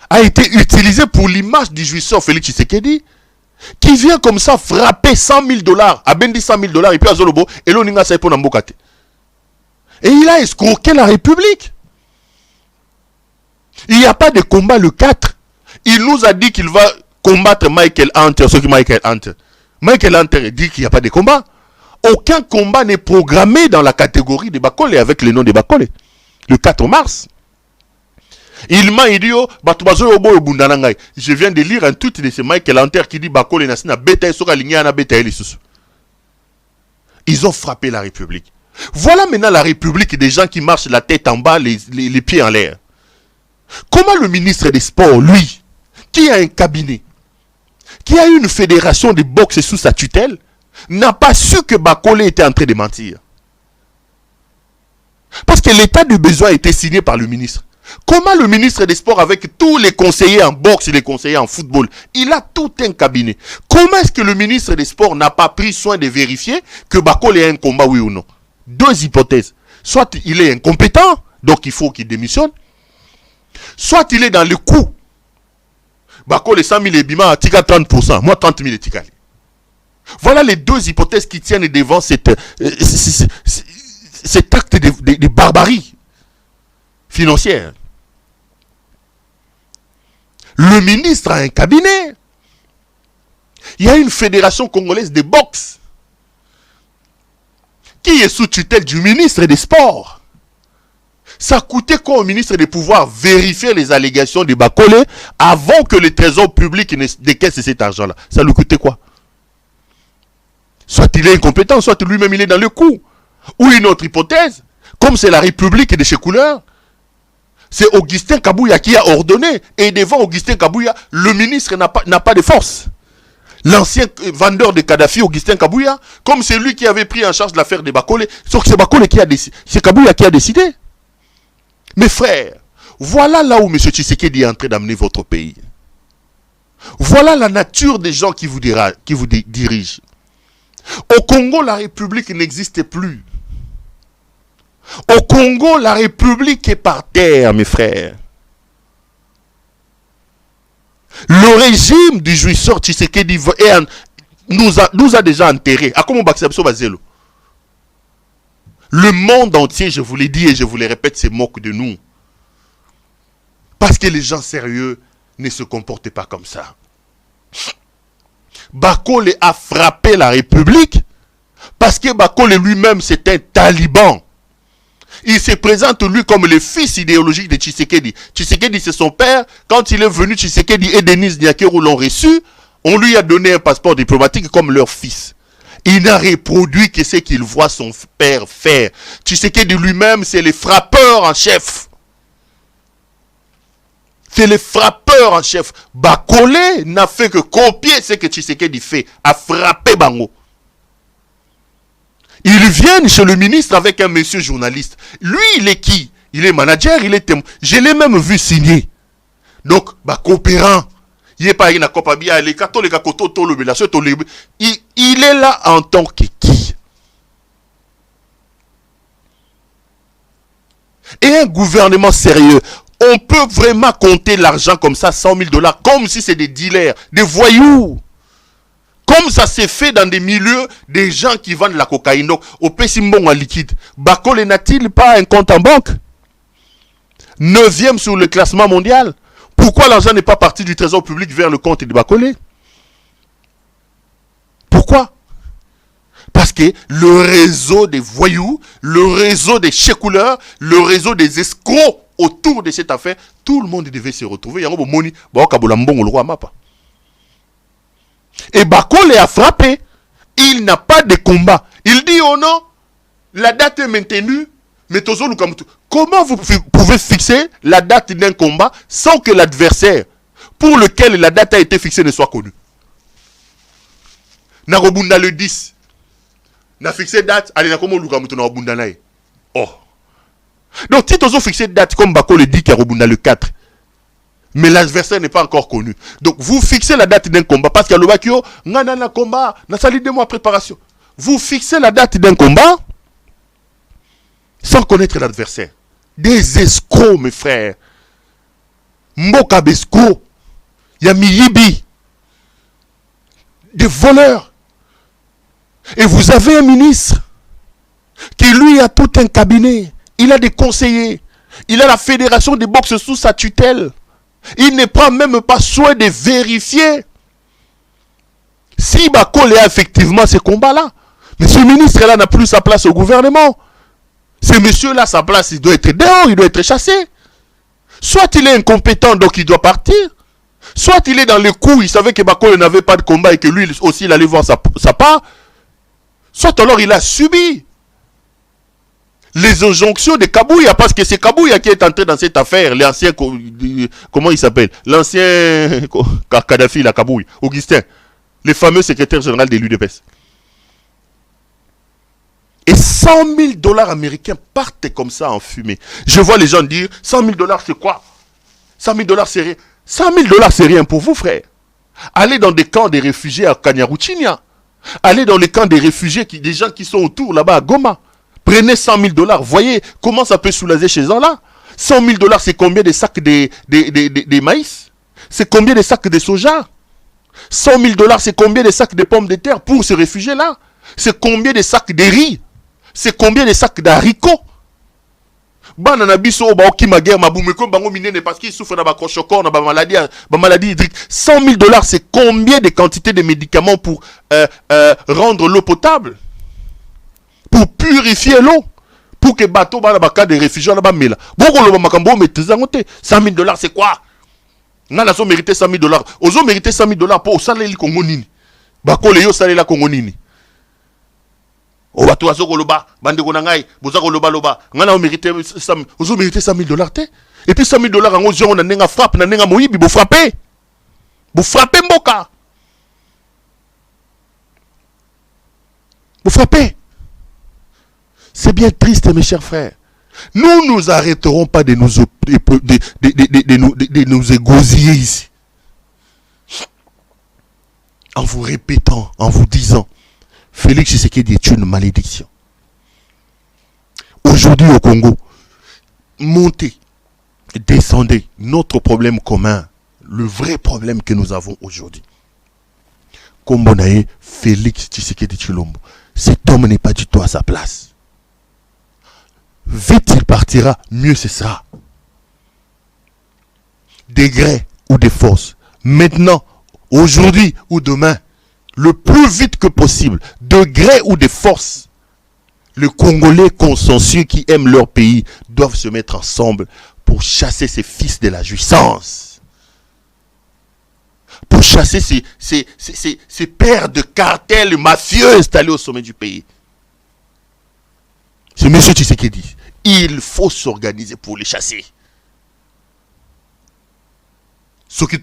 a été utilisé pour l'image du jouisseur Félix Tshisekedi, qui vient comme ça frapper $100,000, à Bendi $100,000, et puis à Zolobo, et l'Oninga Saipo Nambokate. Et il a escroqué la République. Il n'y a pas de combat le 4. Il nous a dit qu'il va combattre Michael Hunter. Ce qui Michael Hunter. Michael Hunter dit qu'il n'y a pas de combat. Aucun combat n'est programmé dans la catégorie de Bakole avec le nom de Bakole. Le 4 mars. Il m'a dit, je viens de lire un tweet de ce Michael Hunter qui dit Bakole Nasina Beta Soka Lignana Beta Elisusu. Ils ont frappé la République. Voilà maintenant la République des gens qui marchent la tête en bas, les pieds en l'air. Comment le ministre des Sports, lui, qui a un cabinet, qui a une fédération de boxe sous sa tutelle, n'a pas su que Bakole était en train de mentir? Parce que l'état de besoin a été signé par le ministre. Comment le ministre des Sports, avec tous les conseillers en boxe et les conseillers en football, il a tout un cabinet. Comment est-ce que le ministre des Sports n'a pas pris soin de vérifier que Bakole a un combat, oui ou non? Deux hypothèses. Soit il est incompétent, donc il faut qu'il démissionne. Soit il est dans le coup. Bakole 100,000 et Bima tika 30%. Moi 30,000 et tika. Voilà les deux hypothèses qui tiennent devant cet acte de barbarie financière. Le ministre a un cabinet. Il y a une fédération congolaise de boxe qui est sous tutelle du ministre des Sports. Ça coûtait quoi au ministre de pouvoir vérifier les allégations de Bakole avant que le trésor public ne décaisse cet argent-là? Ça lui coûtait quoi? Soit il est incompétent, soit lui-même il est dans le coup. Ou une autre hypothèse, comme c'est la République de chez Couleur, c'est Augustin Kabouya qui a ordonné. Et devant Augustin Kabouya, le ministre n'a pas de force. L'ancien vendeur de Kadhafi, Augustin Kabouya, comme c'est lui qui avait pris en charge l'affaire de Bakole, sauf que c'est Bakole qui a décidé. C'est Kabouya qui a décidé. Mes frères, Voilà là où M. Tshisekedi est en train d'amener votre pays. Voilà la nature des gens qui vous dirigent. Au Congo, la République n'existe plus. Au Congo, la République est par terre, mes frères. Le régime du jouisseur Tshisekedi nous a déjà enterrés. Le monde entier, je vous l'ai dit et je vous le répète, se moque de nous. Parce que les gens sérieux ne se comportent pas comme ça. Bakole a frappé la République parce que Bakole lui-même c'est un taliban. Il se présente lui comme le fils idéologique de Tshisekedi. Tshisekedi c'est son père. Quand il est venu, Tshisekedi et Denis Diakero l'ont reçu. On lui a donné un passeport diplomatique comme leur fils. Il n'a reproduit que ce qu'il voit son père faire. Tshisekedi lui-même c'est le frappeur en chef. C'est le frappeur en chef. Bakole n'a fait que copier ce que Tshisekedi fait, a frappé Bango. Ils viennent chez le ministre avec un monsieur journaliste. Lui, il est qui? Il est manager, il est témoin. Je l'ai même vu signer. Donc, coopérant. Il est pas une copabia, il est là en tant que qui? Et un gouvernement sérieux. On peut vraiment compter l'argent comme ça, 100 000 $, comme si c'est des dealers, des voyous. Comme ça s'est fait dans des milieux des gens qui vendent la cocaïne. Donc, au Pessimbon en liquide. Bakole n'a-t-il pas un compte en banque? 9e sur le classement mondial. Pourquoi l'argent n'est pas parti du trésor public vers le compte de Bakole? Pourquoi? Parce que le réseau des voyous, le réseau des chécouleurs, le réseau des escrocs autour de cette affaire, tout le monde devait se retrouver. Et Bakole a frappé. Il n'a pas de combat. Il dit oh non, la date est maintenue. Mais comment vous pouvez fixer la date d'un combat sans que l'adversaire pour lequel la date a été fixée ne soit connu? Narobunda le 10. Na fixé date, allez, oh. Donc, si tu as fixé date, comme Bakole dit qu'il y a le 4, mais l'adversaire n'est pas encore connu. Donc, vous fixez la date d'un combat, parce qu'il y a le Bakio, n'a combat, n'a sali 2 mois de préparation. Vous fixez la date d'un combat, sans connaître l'adversaire. Des escrocs, mes frères. Mokabesco, Yamiyibi, des voleurs. Et vous avez un ministre qui, lui, a tout un cabinet. Il a des conseillers. Il a la fédération des boxe sous sa tutelle. Il ne prend même pas soin de vérifier si Bakole a effectivement ce combat-là. Mais ce ministre-là n'a plus sa place au gouvernement. Ce monsieur-là, sa place, il doit être dehors, il doit être chassé. Soit il est incompétent, donc il doit partir. Soit il est dans le coup, il savait que Bakole n'avait pas de combat et que lui aussi, il allait voir sa part. Soit alors il a subi les injonctions de Kabouya, parce que c'est Kabouya qui est entré dans cette affaire, l'ancien, comment il s'appelle? L'ancien Kadhafi, la Kabouya, Augustin, le fameux secrétaire général de l'UDPS. Et 100 000 $ américains partent comme ça en fumée. Je vois les gens dire, 100 000 $ c'est quoi? 100 000 $ c'est rien. 100 000 $ c'est rien pour vous, frère. Allez dans des camps des réfugiés à Kanyaruchinya. Allez dans les camps des réfugiés, des gens qui sont autour là-bas à Goma. Prenez 100 000 $. Voyez comment ça peut soulager ces gens-là. 100 000 $, c'est combien de sacs de maïs? C'est combien de sacs de soja? 100 000 $, c'est combien de sacs de pommes de terre pour ces réfugiés-là? C'est combien de sacs de riz? C'est combien de sacs d'haricots? Parce qu'ils souffrent de maladie hydrique. 100 000 $, c'est combien de quantités de médicaments pour rendre l'eau potable? Pour purifier l'eau, pour que bateau cas des réfugiés là-bas mais là. 100 000 $, c'est quoi? On a mérité 100 000 $. Ils ont mérité 100 000 $. Pour ça les Congo nini. Bakole yo salé la Congo nini. O bato azo koloba, bande konangai, boza koloba loba. Ngana ont mérité 100 000 $. Et puis 100 000 $, en on a nenga frappe, na nenga moyibi, vous frappez. Vous frappez Mboka. Vous frappez. C'est bien triste, mes chers frères. Nous nous arrêterons pas de nous égosiller ici. En vous répétant, en vous disant, Félix Tshisekedi est une malédiction. Aujourd'hui au Congo, montez, descendez, notre problème commun, le vrai problème que nous avons aujourd'hui. Kombonaye, Félix Tshisekedi Tshilombo, cet homme n'est pas du tout à sa place. Vite il partira, mieux ce sera. Des gré ou des forces. Maintenant, aujourd'hui ou demain, le plus vite que possible, de gré ou de force, les Congolais consensueux qui aiment leur pays doivent se mettre ensemble pour chasser ces fils de la jouissance. Pour chasser ces pères de cartels mafieux installés au sommet du pays. C'est M. Tshisekedi. Il faut s'organiser pour les chasser. Ce qui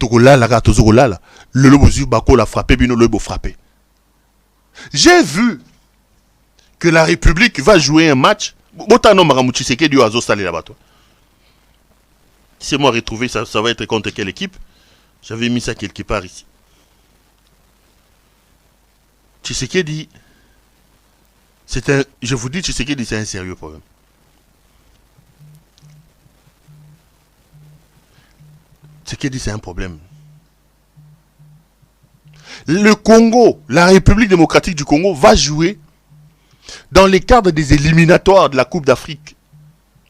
le lobozu bako l'a frappé, bino le beau frappé. J'ai vu que la République va jouer un match. C'est moi retrouvé, ça va être contre quelle équipe? J'avais mis ça quelque part ici. Tshisekedi, je vous dis, Tshisekedi, c'est un sérieux problème. Tshisekedi, c'est un problème. Le Congo, la République démocratique du Congo, va jouer dans les cadres des éliminatoires de la Coupe d'Afrique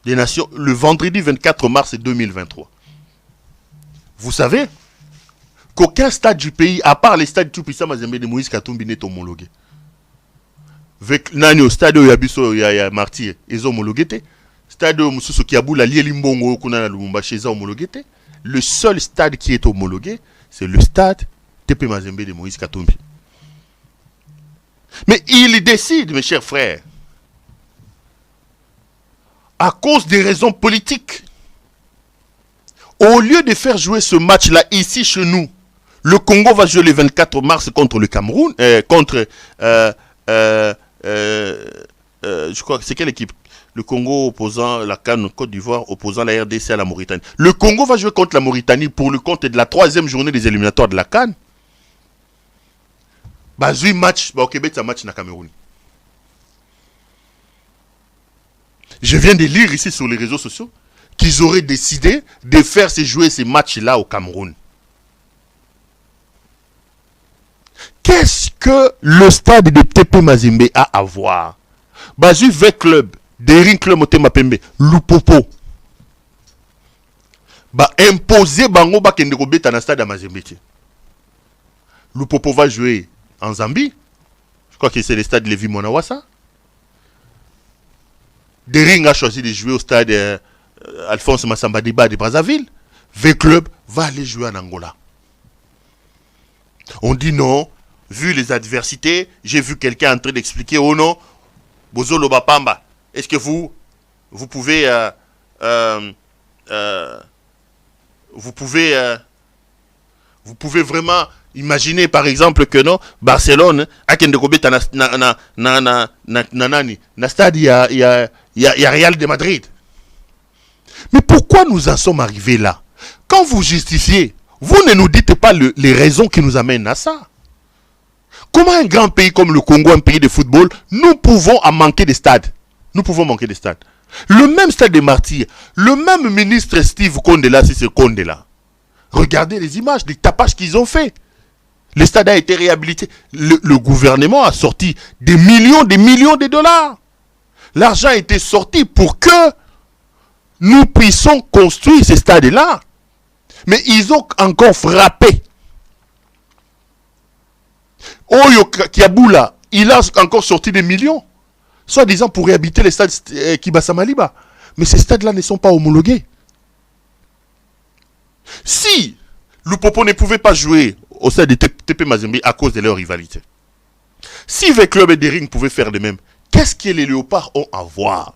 des Nations le vendredi 24 mars 2023. Vous savez qu'aucun stade du pays, à part les stades tout puissants Mazembe de Moïse Katumbi, n'est homologué. Avec nani au stade où il y a Martyr, ils ont homologué. Stade où Moussou Kiaboula, Lielimbongo, Kuna Lumumbashi, ils ont homologué. Le seul stade qui est homologué, c'est le stade TP Mazembe de Moïse Katumbi. Mais il décide, mes chers frères, à cause des raisons politiques, au lieu de faire jouer ce match-là ici chez nous, le Congo va jouer le 24 mars contre le Cameroun, je crois que c'est quelle équipe? Le Congo opposant la CAN Côte d'Ivoire, opposant la RDC à la Mauritanie. Le Congo va jouer contre la Mauritanie pour le compte de la 3e journée des éliminatoires de la CAN. Bazui match, au Québec, c'est un match na Cameroun. Je viens de lire ici sur les réseaux sociaux qu'ils auraient décidé de faire jouer ces matchs-là au Cameroun. Qu'est-ce que le stade de TP Mazembe a à voir? Bazui V Club, Dering Club Motema Pembe, Lupopo. Ba imposer bango ba kende ko beta na stade à Mazembe. Lupopo va jouer en Zambie. Je crois que c'est le stade Lévi Monawasa. Dering a choisi de jouer au stade Alphonse Massamba Diba de Brazzaville. V-Club va aller jouer en Angola. On dit non, vu les adversités, j'ai vu quelqu'un en train d'expliquer, oh non, Bozolo Bapamba, est-ce que vous pouvez vous pouvez vraiment imaginer par exemple que non, Barcelone a qu'un de kobeta na stade il y a Real de Madrid. Mais pourquoi nous en sommes arrivés là? Quand vous justifiez, vous ne nous dites pas les raisons qui nous amènent à ça. Comment un grand pays comme le Congo, un pays de football, nous pouvons en manquer des stades? Nous pouvons manquer des stades. Le même stade des Martyrs, le même ministre Steve Kondela, c'est ce Kondela. Regardez les images, les tapages qu'ils ont fait. Le stade a été réhabilité. Le gouvernement a sorti des millions de dollars. L'argent a été sorti pour que nous puissions construire ces stades-là. Mais ils ont encore frappé. Oyo Kiaboula, il a encore sorti des millions. Soi-disant pour réhabiliter les stades Kibasa Maliba. Mais ces stades-là ne sont pas homologués. Si Lupopo ne pouvait pas jouer au stade de TP Mazembe à cause de leur rivalité, si V-Club et Dering pouvaient faire de même, qu'est-ce que les Léopards ont à voir?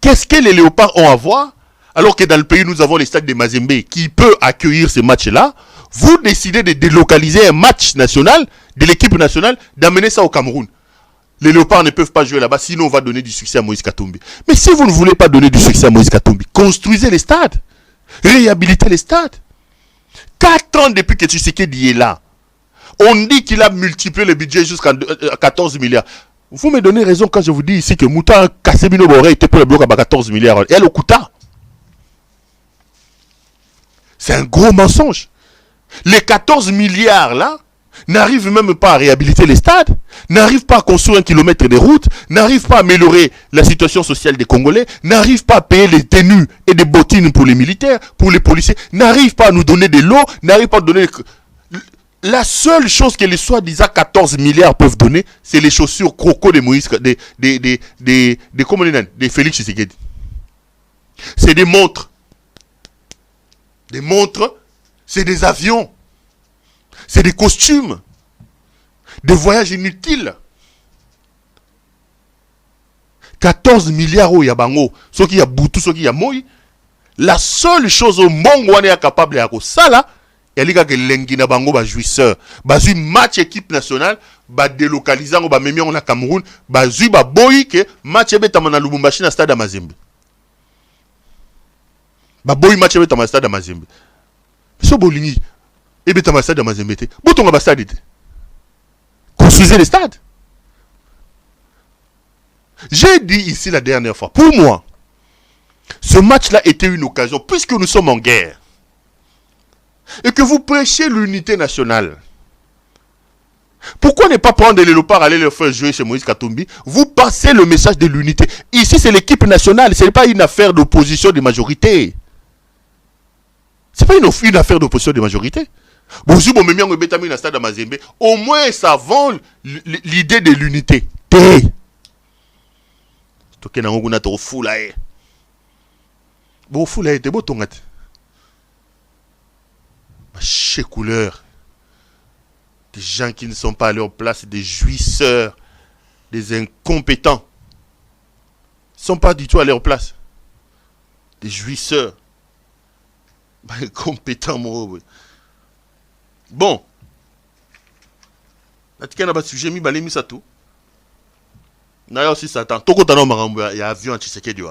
Qu'est-ce que les Léopards ont à voir? Alors que dans le pays, nous avons les stades de Mazembe qui peut accueillir ces matchs-là. Vous décidez de délocaliser un match national, de l'équipe nationale, d'amener ça au Cameroun. Les léopards ne peuvent pas jouer là-bas, sinon on va donner du succès à Moïse Katumbi. Mais si vous ne voulez pas donner du succès à Moïse Katumbi, construisez les stades. Réhabilitez les stades. 4 ans depuis que Tshisekedi est là. On dit qu'il a multiplié le budget jusqu'à 14 milliards. Vous me donnez raison quand je vous dis ici que Mouta Kassemino Boré était pour le bloc à 14 milliards. Et elle au Kouta. C'est un gros mensonge. Les 14 milliards là n'arrivent même pas à réhabiliter les stades, n'arrivent pas à construire 1 kilomètre de route, n'arrivent pas à améliorer la situation sociale des Congolais, n'arrivent pas à payer les tenues et des bottines pour les militaires, pour les policiers, n'arrivent pas à nous donner de l'eau, n'arrivent pas à donner... La seule chose que les soi-disant 14 milliards peuvent donner, c'est les chaussures croco de Moïse, des Félix Tshisekedi. C'est des montres. Des montres, c'est des avions. C'est des costumes. Des voyages inutiles. 14 milliards au Yabango. Ce qui y a Boutou, ce qui y a Moï. La seule chose au monde où on est capable de faire ça là, il y a que l'Engina Bango va jouisseur. Bazu match équipe nationale, ba délocalisant, ba même on a Cameroun, bazu ba boy que match beta mana Lubumbashi na stade Mazembe. Ba boy match beta na stade Mazembe. So bolingi et beta na stade Mazembe te. Botonga ba stade te. Construisez les stades. J'ai dit ici la dernière fois, pour moi, ce match-là était une occasion, puisque nous sommes en guerre, et que vous prêchez l'unité nationale. Pourquoi ne pas prendre les léopards, aller leur faire jouer chez Moïse Katumbi? Vous passez le message de l'unité. Ici, c'est l'équipe nationale, ce n'est pas une affaire d'opposition de majorité. Ce n'est pas une affaire d'opposition de majorité. Au moins, ça vend l'idée de l'unité. Chez couleur, des gens qui ne sont pas à leur place, des jouisseurs, des incompétents, ne sont pas du tout à leur place. Des jouisseurs, incompétents, moi. Bon, il y a aussi Satan. Il y a avion à Tshisekedi.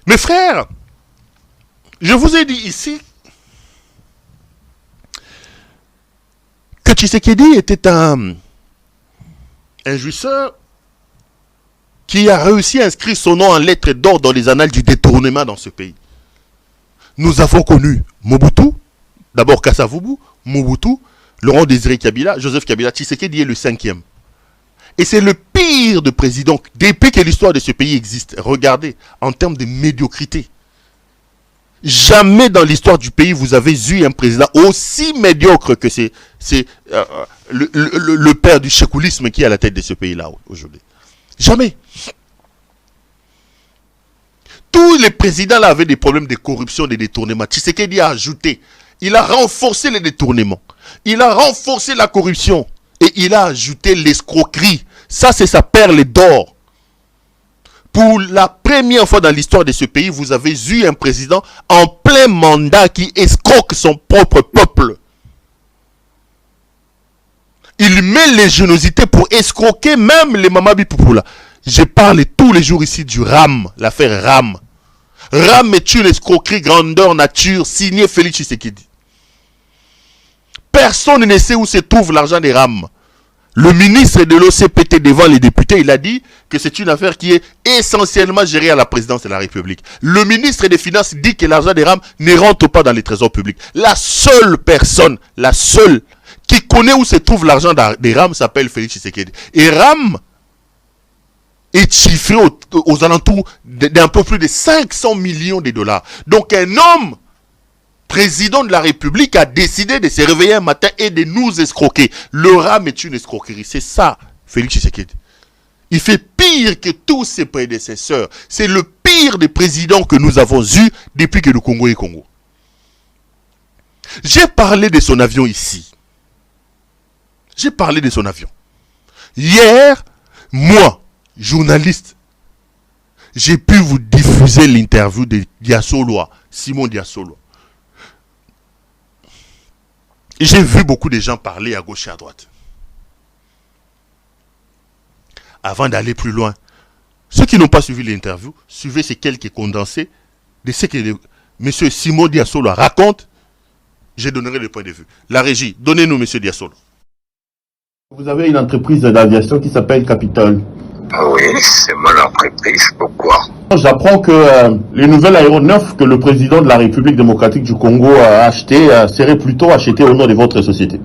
Mes frères, je vous ai dit ici que Tshisekedi était un jouisseur qui a réussi à inscrire son nom en lettres d'or dans les annales du détournement dans ce pays. Nous avons connu Mobutu, d'abord Kasavubu, Mobutu, Laurent Désiré Kabila, Joseph Kabila. Tshisekedi est le 5e. Et c'est le pire de président depuis que l'histoire de ce pays existe. Regardez, en termes de médiocrité. Jamais dans l'histoire du pays, vous avez eu un président aussi médiocre que c'est le père du chekoulisme qui est à la tête de ce pays-là aujourd'hui. Jamais. Tous les présidents là avaient des problèmes de corruption, de détournement. Tshisekedi a ajouté. Il a renforcé les détournements. Il a renforcé la corruption. Et il a ajouté l'escroquerie. Ça, c'est sa perle d'or. Pour la première fois dans l'histoire de ce pays, vous avez eu un président en plein mandat qui escroque son propre peuple. Il met l'ingéniosité pour escroquer même les Mamabi Poupoula. Je parle tous les jours ici du RAM, l'affaire RAM. RAM est une escroquerie grandeur nature signée Félix Tshisekedi. Personne ne sait où se trouve l'argent des RAM. Le ministre de l'OCPT devant les députés, il a dit que c'est une affaire qui est essentiellement gérée à la présidence de la République. Le ministre des Finances dit que l'argent des RAM ne rentre pas dans les trésors publics. La seule personne, la seule, qui connaît où se trouve l'argent des RAM s'appelle Félix Tshisekedi. Et RAM est chiffré aux alentours d'un peu plus de 500 millions de dollars. Donc un homme président de la République a décidé de se réveiller un matin et de nous escroquer. Le RAM est une escroquerie. C'est ça, Félix Tshisekedi. Il fait pire que tous ses prédécesseurs. C'est le pire des présidents que nous avons eus depuis que le Congo est Congo. J'ai parlé de son avion ici. J'ai parlé de son avion. Hier, moi, journaliste, j'ai pu vous diffuser l'interview de Diasoloa, Simon Diasoloa. J'ai vu beaucoup de gens parler à gauche et à droite. Avant d'aller plus loin, ceux qui n'ont pas suivi l'interview, suivez ces quelques condensés de ce que M. Simon Diasolo raconte. Je donnerai le point de vue. La régie, donnez-nous M. Diasolo. Vous avez une entreprise d'aviation qui s'appelle Capitol. Oui, c'est mon entreprise. Pourquoi? J'apprends que les nouvelles aéronefs que le président de la République démocratique du Congo a acheté seraient plutôt achetés au nom de votre société.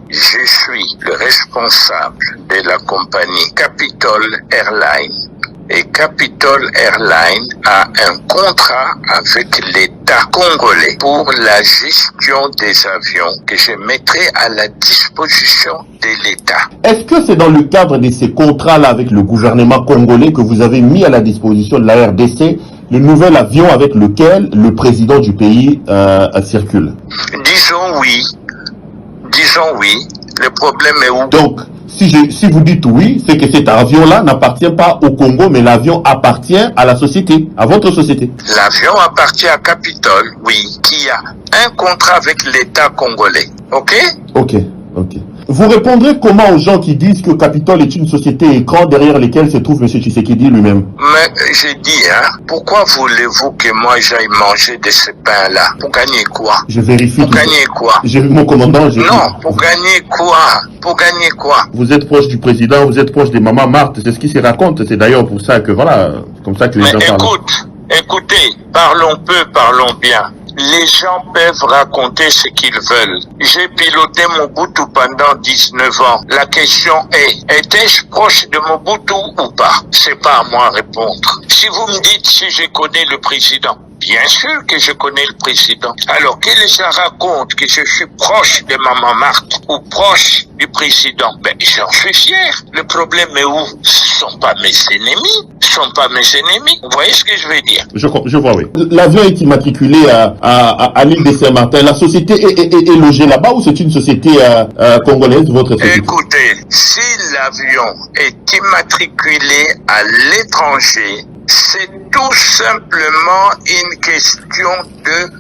Je suis le responsable de la compagnie Capitol Airlines. Et Capitol Airlines a un contrat avec l'État congolais pour la gestion des avions que je mettrai à la disposition de l'État. Est-ce que c'est dans le cadre de ces contrats-là avec le gouvernement congolais que vous avez mis à la disposition de la RDC le nouvel avion avec lequel le président du pays circule? Disons oui. Disons oui. Le problème est où? Donc, si vous dites oui, c'est que cet avion-là n'appartient pas au Congo, mais l'avion appartient à la société, à votre société. L'avion appartient à Capitol, oui, qui a un contrat avec l'État congolais. Ok? Ok. Vous répondrez comment aux gens qui disent que Capitol est une société écran derrière lesquelles se trouve M. Tshisekedi lui-même? Mais j'ai dit, pourquoi voulez-vous que moi j'aille manger de ce pain-là? Pour gagner quoi? Je vérifie. Pour gagner quoi? J'ai vu mon commandant. Non, pour gagner quoi? Pour gagner quoi? Vous êtes proche du président, vous êtes proche de Maman Marthe, c'est ce qui se raconte. C'est d'ailleurs pour ça que, voilà, comme ça que les gens parlent. Écoutez, parlons peu, parlons bien. Les gens peuvent raconter ce qu'ils veulent. J'ai piloté Mobutu pendant 19 ans. La question est, étais-je proche de Mobutu ou pas? C'est pas à moi à répondre. Si vous me dites si je connais le président, bien sûr que je connais le président. Alors, que les gens racontent que je suis proche de Maman Marthe ou proche du président, ben, j'en suis fier. Le problème est où? Ce sont pas mes ennemis. Ce sont pas mes ennemis. Vous voyez ce que je veux dire? Je vois, oui. L'avion est immatriculé à l'île de Saint-Martin. La société est logée là-bas ou c'est une société congolaise, votre société? Écoutez, si l'avion est immatriculé à l'étranger, c'est tout simplement une question de,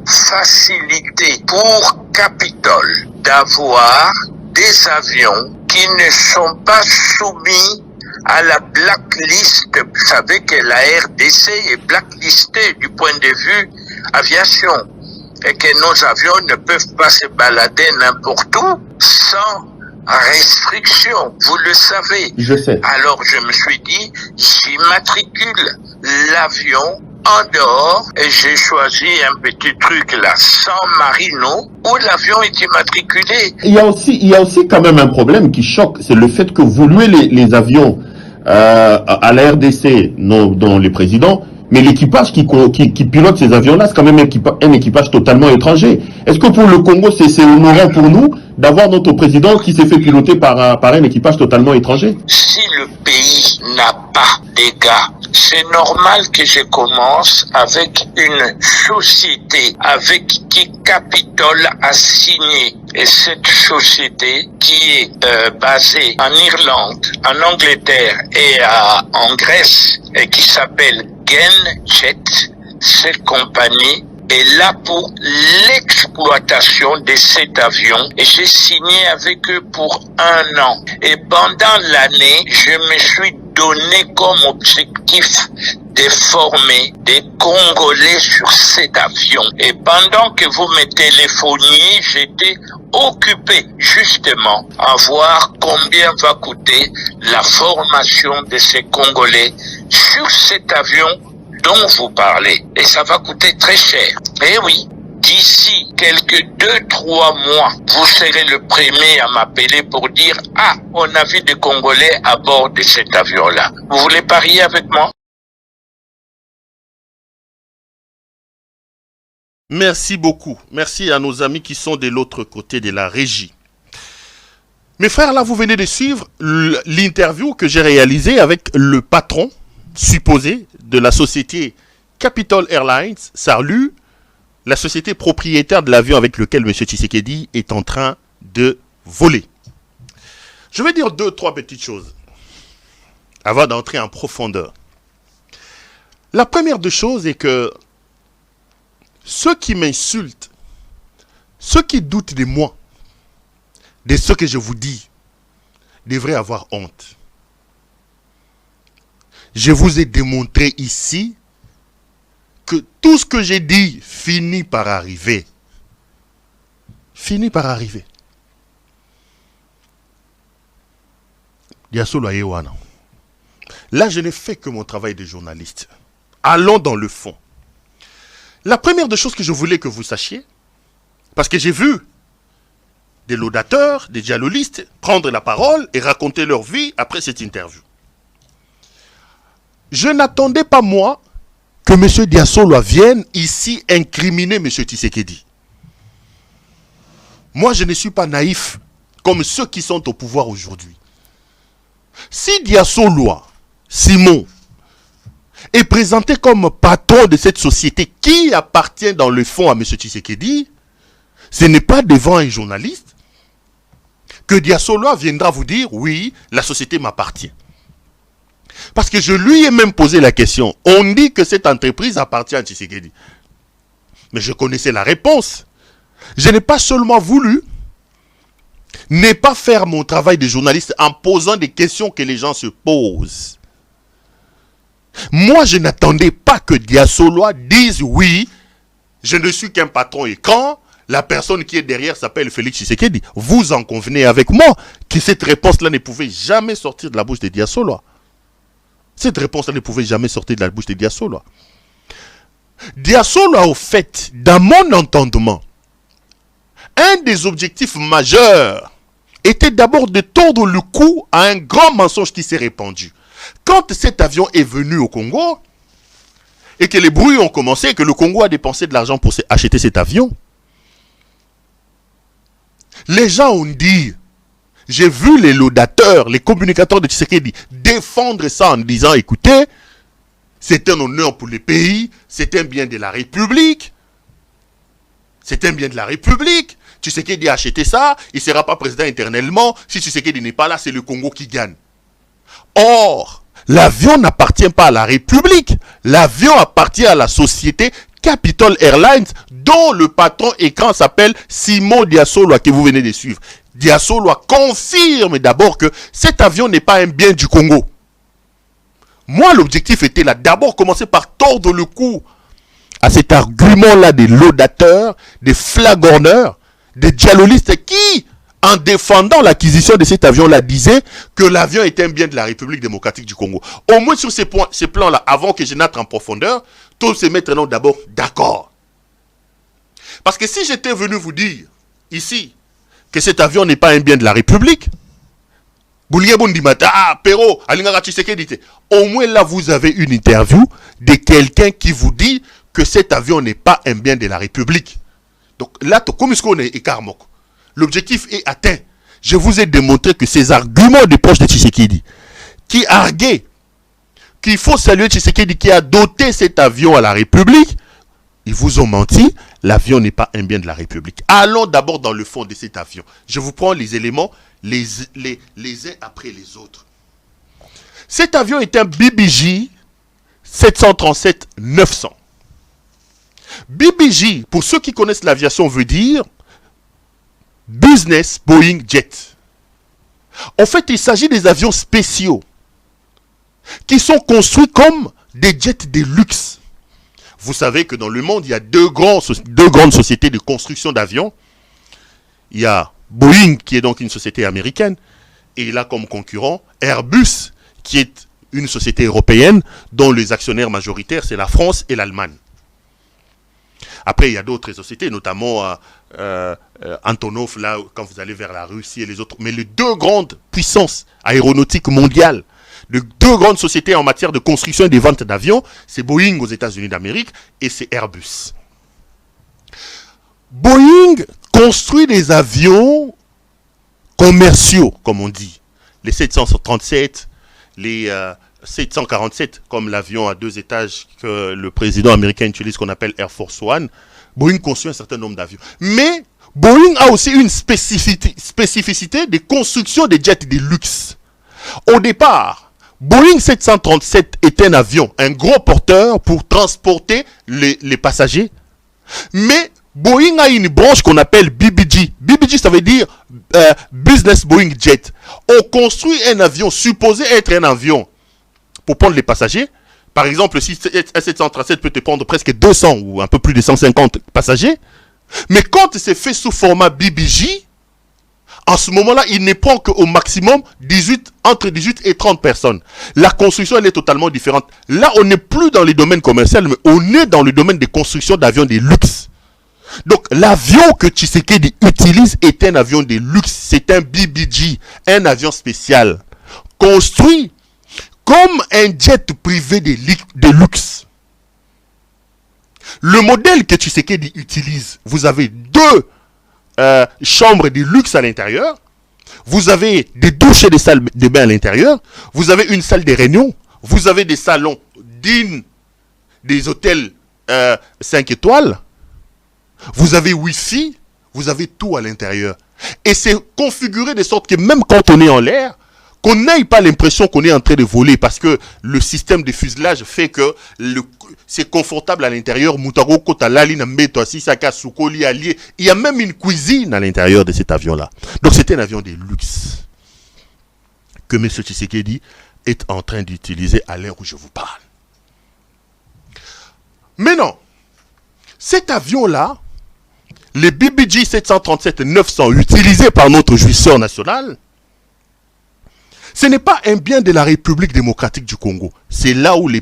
facilité pour Capitol d'avoir des avions qui ne sont pas soumis à la blacklist. Vous savez que la RDC est blacklistée du point de vue aviation et que nos avions ne peuvent pas se balader n'importe où sans restriction, vous le savez. Je sais. Alors je me suis dit, j'immatricule l'avion en dehors et j'ai choisi un petit truc là, San Marino, où l'avion est immatriculé. Il y a aussi quand même un problème qui choque, c'est le fait que vous louez les avions à la RDC, dont les présidents, mais l'équipage qui pilote ces avions-là, c'est quand même un équipage totalement étranger. Est-ce que pour le Congo, c'est honorant pour nous d'avoir notre président qui s'est fait piloter par un équipage totalement étranger? Si le pays n'a pas de gars, c'est normal que je commence avec une société avec qui Capitol a signé. Et cette société qui est basée en Irlande, en Angleterre et en Grèce, et qui s'appelle Genjet, cette compagnie est là pour l'exploitation de cet avion et j'ai signé avec eux pour 1 an. Et pendant l'année, je me suis donné comme objectif de former des Congolais sur cet avion. Et pendant que vous me téléphoniez, j'étais occupé justement à voir combien va coûter la formation de ces Congolais sur cet avion dont vous parlez. Et ça va coûter très cher. Eh oui, d'ici quelques 2-3 mois, vous serez le premier à m'appeler pour dire « Ah, on a vu des Congolais à bord de cet avion-là. Vous voulez parier avec moi ?» Merci beaucoup. Merci à nos amis qui sont de l'autre côté de la régie. Mes frères, là, vous venez de suivre l'interview que j'ai réalisée avec le patron supposé de la société Capitol Airlines, Sarlu, la société propriétaire de l'avion avec lequel M. Tshisekedi est en train de voler. Je vais dire 2-3 petites choses avant d'entrer en profondeur. La première des choses est que ceux qui m'insultent, ceux qui doutent de moi, de ce que je vous dis, devraient avoir honte. Je vous ai démontré ici que tout ce que j'ai dit finit par arriver. Finit par arriver. Diasolo Ayewana. Là, je n'ai fait que mon travail de journaliste. Allons dans le fond. La première des choses que je voulais que vous sachiez, parce que j'ai vu des laudateurs, des dialoguistes prendre la parole et raconter leur vie après cette interview. Je n'attendais pas, moi, que M. Diasolo vienne ici incriminer M. Tshisekedi. Moi, je ne suis pas naïf comme ceux qui sont au pouvoir aujourd'hui. Si Diasolo, Simon, est présenté comme patron de cette société qui appartient dans le fond à M. Tshisekedi, ce n'est pas devant un journaliste que Diasolo viendra vous dire, oui, la société m'appartient. Parce que je lui ai même posé la question. On dit que cette entreprise appartient à Tshisekedi. Mais je connaissais la réponse. Je n'ai pas seulement voulu ne pas faire mon travail de journaliste en posant des questions que les gens se posent. Moi, je n'attendais pas que Diasolo dise oui, je ne suis qu'un patron écran, la personne qui est derrière s'appelle Félix Tshisekedi. Vous en convenez avec moi que cette réponse-là ne pouvait jamais sortir de la bouche de Diasolo. Cette réponse-là ne pouvait jamais sortir de la bouche de Diasolo. Diasolo, au fait, dans mon entendement, un des objectifs majeurs était d'abord de tordre le cou à un grand mensonge qui s'est répandu. Quand cet avion est venu au Congo, et que les bruits ont commencé, que le Congo a dépensé de l'argent pour acheter cet avion, les gens ont dit, j'ai vu les laudateurs, les communicateurs de Tshisekedi défendre ça en disant, écoutez, c'est un honneur pour le pays, c'est un bien de la République, c'est un bien de la République, Tshisekedi a acheté ça, il ne sera pas président éternellement, si Tshisekedi n'est pas là, c'est le Congo qui gagne. Or, l'avion n'appartient pas à la République, l'avion appartient à la société Capitol Airlines, dont le patron écran s'appelle Simon Diasolo, que vous venez de suivre. Diasolo confirme d'abord que cet avion n'est pas un bien du Congo. Moi, l'objectif était là, d'abord commencer par tordre le cou à cet argument-là des laudateurs, des flagorneurs, des dialoguistes qui, en défendant l'acquisition de cet avion-là, disaient que l'avion était un bien de la République démocratique du Congo. Au moins sur ces plans-là, avant que je n'entre en profondeur, tous se mettent d'abord d'accord. Parce que si j'étais venu vous dire, ici, que cet avion n'est pas un bien de la République, au moins là, vous avez une interview de quelqu'un qui vous dit que cet avion n'est pas un bien de la République. Donc là, comme ce qu'on est écart, l'objectif est atteint. Je vous ai démontré que ces arguments de proches de Tshisekedi, qui arguaient qu'il faut saluer Tshisekedi qui a doté cet avion à la République, ils vous ont menti, l'avion n'est pas un bien de la République. Allons d'abord dans le fond de cet avion. Je vous prends les éléments les uns après les autres. Cet avion est un BBJ 737-900. BBJ, pour ceux qui connaissent l'aviation, veut dire Business Boeing Jet. En fait, il s'agit des avions spéciaux qui sont construits comme des jets de luxe. Vous savez que dans le monde, il y a deux grandes sociétés de construction d'avions. Il y a Boeing, qui est donc une société américaine, et il a comme concurrent Airbus, qui est une société européenne dont les actionnaires majoritaires, c'est la France et l'Allemagne. Après, il y a d'autres sociétés, notamment Antonov, là, quand vous allez vers la Russie et les autres. Mais les deux grandes puissances aéronautiques mondiales, les deux grandes sociétés en matière de construction et de vente d'avions, c'est Boeing aux États-Unis d'Amérique et c'est Airbus. Boeing construit des avions commerciaux, comme on dit. Les 737, les 747, comme l'avion à 2 étages que le président américain utilise, qu'on appelle Air Force One. Boeing construit un certain nombre d'avions. Mais Boeing a aussi une spécificité de construction des jets de luxe. Au départ, Boeing 737 est un avion, un gros porteur pour transporter les passagers Mais Boeing a une branche qu'on appelle BBJ. BBJ, ça veut dire Business Boeing Jet. On construit un avion supposé être un avion pour prendre les passagers. Par exemple, si A737 peut te prendre presque 200 ou un peu plus de 150 passagers. Mais quand c'est fait sous format BBJ, en ce moment-là, il ne prend qu'au maximum entre 18 et 30 personnes. La construction, elle est totalement différente. Là, on n'est plus dans les domaines commerciaux, mais on est dans le domaine des constructions d'avions de luxe. Donc, l'avion que Tshisekedi utilise est un avion de luxe. C'est un BBJ, un avion spécial, construit comme un jet privé de luxe. Le modèle que Tshisekedi utilise, vous avez deux chambres de luxe à l'intérieur, vous avez des douches et des salles de bain à l'intérieur, vous avez une salle de réunion, vous avez des salons dignes des hôtels 5 étoiles, vous avez Wi-Fi, vous avez tout à l'intérieur. Et c'est configuré de sorte que même quand on est en l'air, qu'on n'ait pas l'impression qu'on est en train de voler, parce que le système de fuselage fait que c'est confortable à l'intérieur. Il y a même une cuisine à l'intérieur de cet avion-là. Donc c'est un avion de luxe que M. Tshisekedi est en train d'utiliser à l'heure où je vous parle. Mais non, cet avion-là, le BBJ 737-900 utilisé par notre jouisseur national, ce n'est pas un bien de la République démocratique du Congo. C'est là où les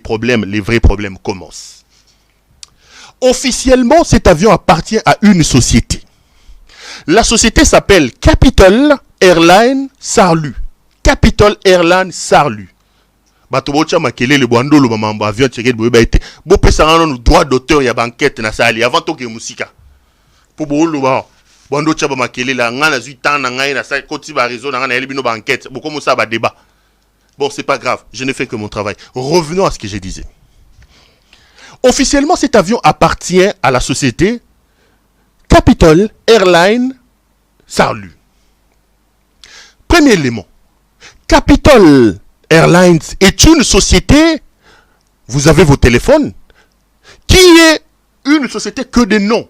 vrais problèmes commencent. Officiellement, cet avion appartient à une société. La société s'appelle Capital Airlines Sarlu. Capital Airlines Sarlu. Batobocha makele le bando le mambo avion tcheke de boeba ete. Bo pesa ngano droit d'auteur ya banquette na sali avant to ke musika. Po bo lo ba. Bando tchaba makele la ngana zui tan na ngai na sa koti ba réseau na ngana elibino banquette. Bo comme ça ba débat. Bon, c'est pas grave, je ne fais que mon travail. Revenons à ce que je disais. Officiellement, cet avion appartient à la société Capital Airlines Sarlu. Premier élément. Capital Airlines est une société, vous avez vos téléphones, qui est une société que de nom.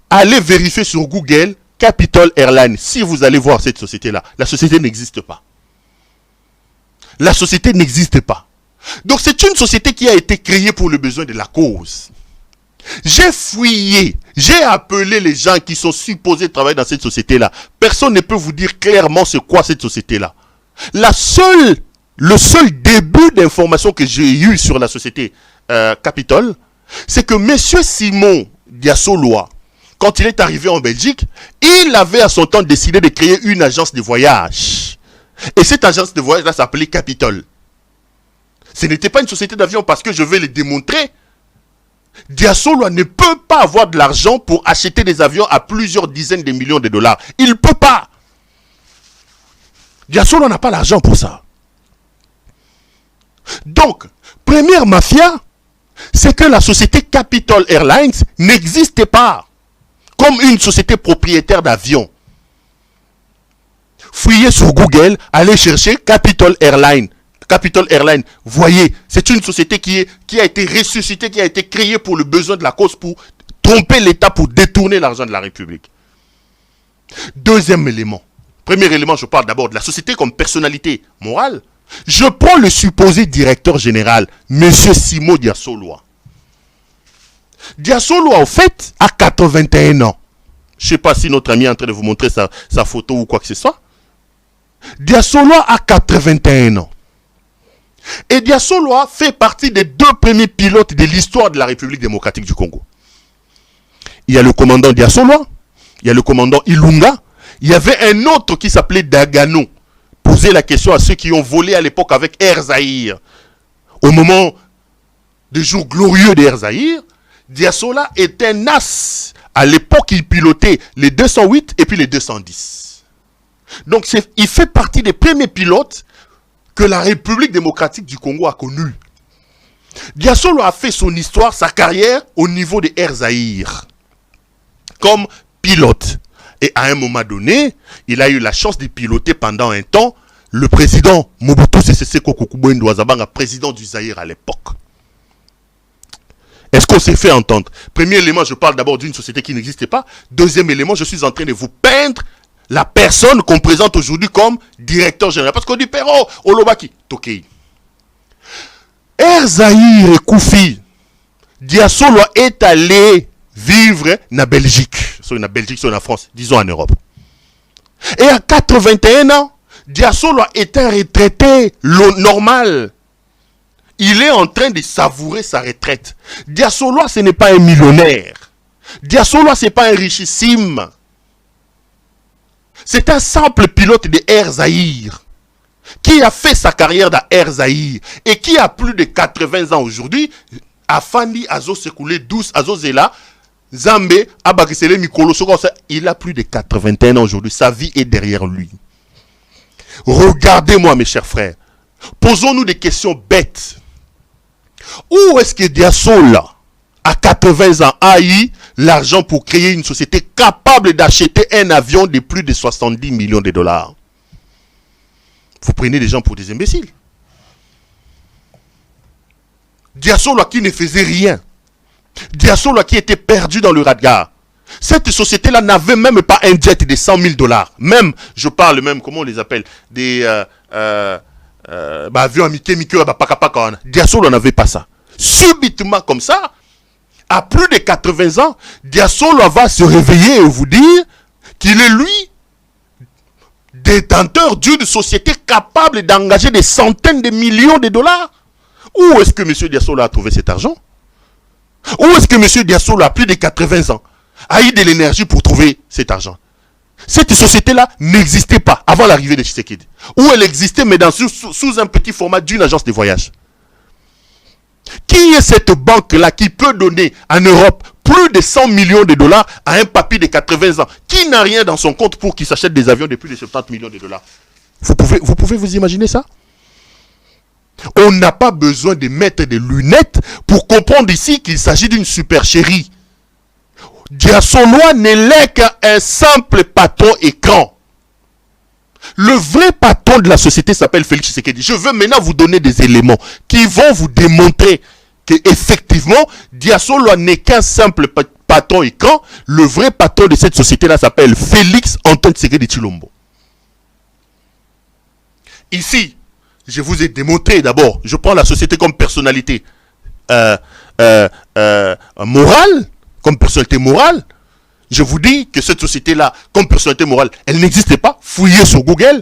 Allez vérifier sur Google Capital Airlines. Si vous allez voir cette société-là, la société n'existe pas. La société n'existe pas. Donc c'est une société qui a été créée pour le besoin de la cause. J'ai fouillé, j'ai appelé les gens qui sont supposés travailler dans cette société-là. Personne ne peut vous dire clairement c'est quoi cette société-là. Le seul début d'information que j'ai eu sur la société Capitol, c'est que M. Simon Diassoloa, quand il est arrivé en Belgique, il avait à son temps décidé de créer une agence de voyage. Et cette agence de voyage là s'appelait Capitol. Ce n'était pas une société d'avion parce que je vais le démontrer. Diassoloa ne peut pas avoir de l'argent pour acheter des avions à plusieurs dizaines de millions de dollars. Il ne peut pas. Diassoloa n'a pas l'argent pour ça. Donc, première mafia, c'est que la société Capital Airlines n'existait pas comme une société propriétaire d'avions. Fouillez sur Google, allez chercher Capital Airlines. Capital Airlines, voyez, c'est une société qui a été ressuscitée, qui a été créée pour le besoin de la cause, pour tromper l'État, pour détourner l'argent de la République. Deuxième élément. Premier élément, je parle d'abord de la société comme personnalité morale. Je prends le supposé directeur général, M. Simon Diassoloa. Diassoloa, en fait, a 81 ans. Je ne sais pas si notre ami est en train de vous montrer sa photo ou quoi que ce soit. Diassoloa a 81 ans. Et Diassoloa fait partie des deux premiers pilotes de l'histoire de la République démocratique du Congo. Il y a le commandant Diassoloa, il y a le commandant Ilunga, il y avait un autre qui s'appelait Dagano. Posez la question à ceux qui ont volé à l'époque avec Air Zahir. Au moment des jours glorieux d'Air Zahir, Diassoloa est un as. À l'époque, il pilotait les 208 et puis les 210. Donc, il fait partie des premiers pilotes que la République démocratique du Congo a connus. Diassoloa a fait son histoire, sa carrière au niveau de Air Zahir, comme pilote. Et à un moment donné, il a eu la chance de piloter pendant un temps le président Mobutu Sese Seko Kukubo Ndouazabanga, président du Zaïre à l'époque. Est-ce qu'on s'est fait entendre? Premier élément, je parle d'abord d'une société qui n'existait pas. Deuxième élément, je suis en train de vous peindre la personne qu'on présente aujourd'hui comme directeur général. Parce qu'on dit, Pero, Olobaki, Tokei. Zahir et Koufi, Diasolo est allé vivre en Belgique. Soit en Belgique, soit en France, disons en Europe. Et à 81 ans, Diasolo est un retraité normal. Il est en train de savourer sa retraite. Diasolo, ce n'est pas un millionnaire. Diasolo, ce n'est pas un richissime. C'est un simple pilote de Air Zahir qui a fait sa carrière dans Air Zahir et qui a plus de 80 ans aujourd'hui. Afandi Azo Sekoulé 12 Azo Zela Zambe Abakisele Mikolo. Il a plus de 81 ans aujourd'hui. Sa vie est derrière lui. Regardez-moi, mes chers frères. Posons-nous des questions bêtes. Où est-ce que Diasolo, à 80 ans, a eu l'argent pour créer une société capable d'acheter un avion de plus de 70 millions de dollars? Vous prenez des gens pour des imbéciles. Diasolo qui ne faisait rien. Diasolo qui était perdu dans le radar. Cette société-là n'avait même pas un jet de 100 000 dollars. Même, je parle même, comment on les appelle? Des avions à Mickey, Diasolo n'avait pas ça. Subitement comme ça, à plus de 80 ans, Diasolo va se réveiller et vous dire qu'il est lui détenteur d'une société capable d'engager des centaines de millions de dollars. Où est-ce que M. Diasolo a trouvé cet argent? Où est-ce que M. Diasolo a plus de 80 ans a eu de l'énergie pour trouver cet argent? Cette société-là n'existait pas avant l'arrivée de Tshisekedi. Ou elle existait, mais sous un petit format d'une agence de voyage. Qui est cette banque-là qui peut donner en Europe plus de 100 millions de dollars à un papy de 80 ans qui n'a rien dans son compte pour qu'il s'achète des avions de plus de 70 millions de dollars? Vous pouvez vous imaginer ça? On n'a pas besoin de mettre des lunettes pour comprendre ici qu'il s'agit d'une supercherie. Diasolo n'est qu'un simple patron écran. Le vrai patron de la société s'appelle Félix Tshisekedi. Je veux maintenant vous donner des éléments qui vont vous démontrer que effectivement Diasolo n'est qu'un simple patron écran. Le vrai patron de cette société-là s'appelle Félix Antoine Tshisekedi Tshilombo. Ici, je vous ai démontré d'abord, je prends la société comme personnalité morale, comme personnalité morale. Je vous dis que cette société-là, comme personnalité morale, elle n'existait pas. Fouillez sur Google.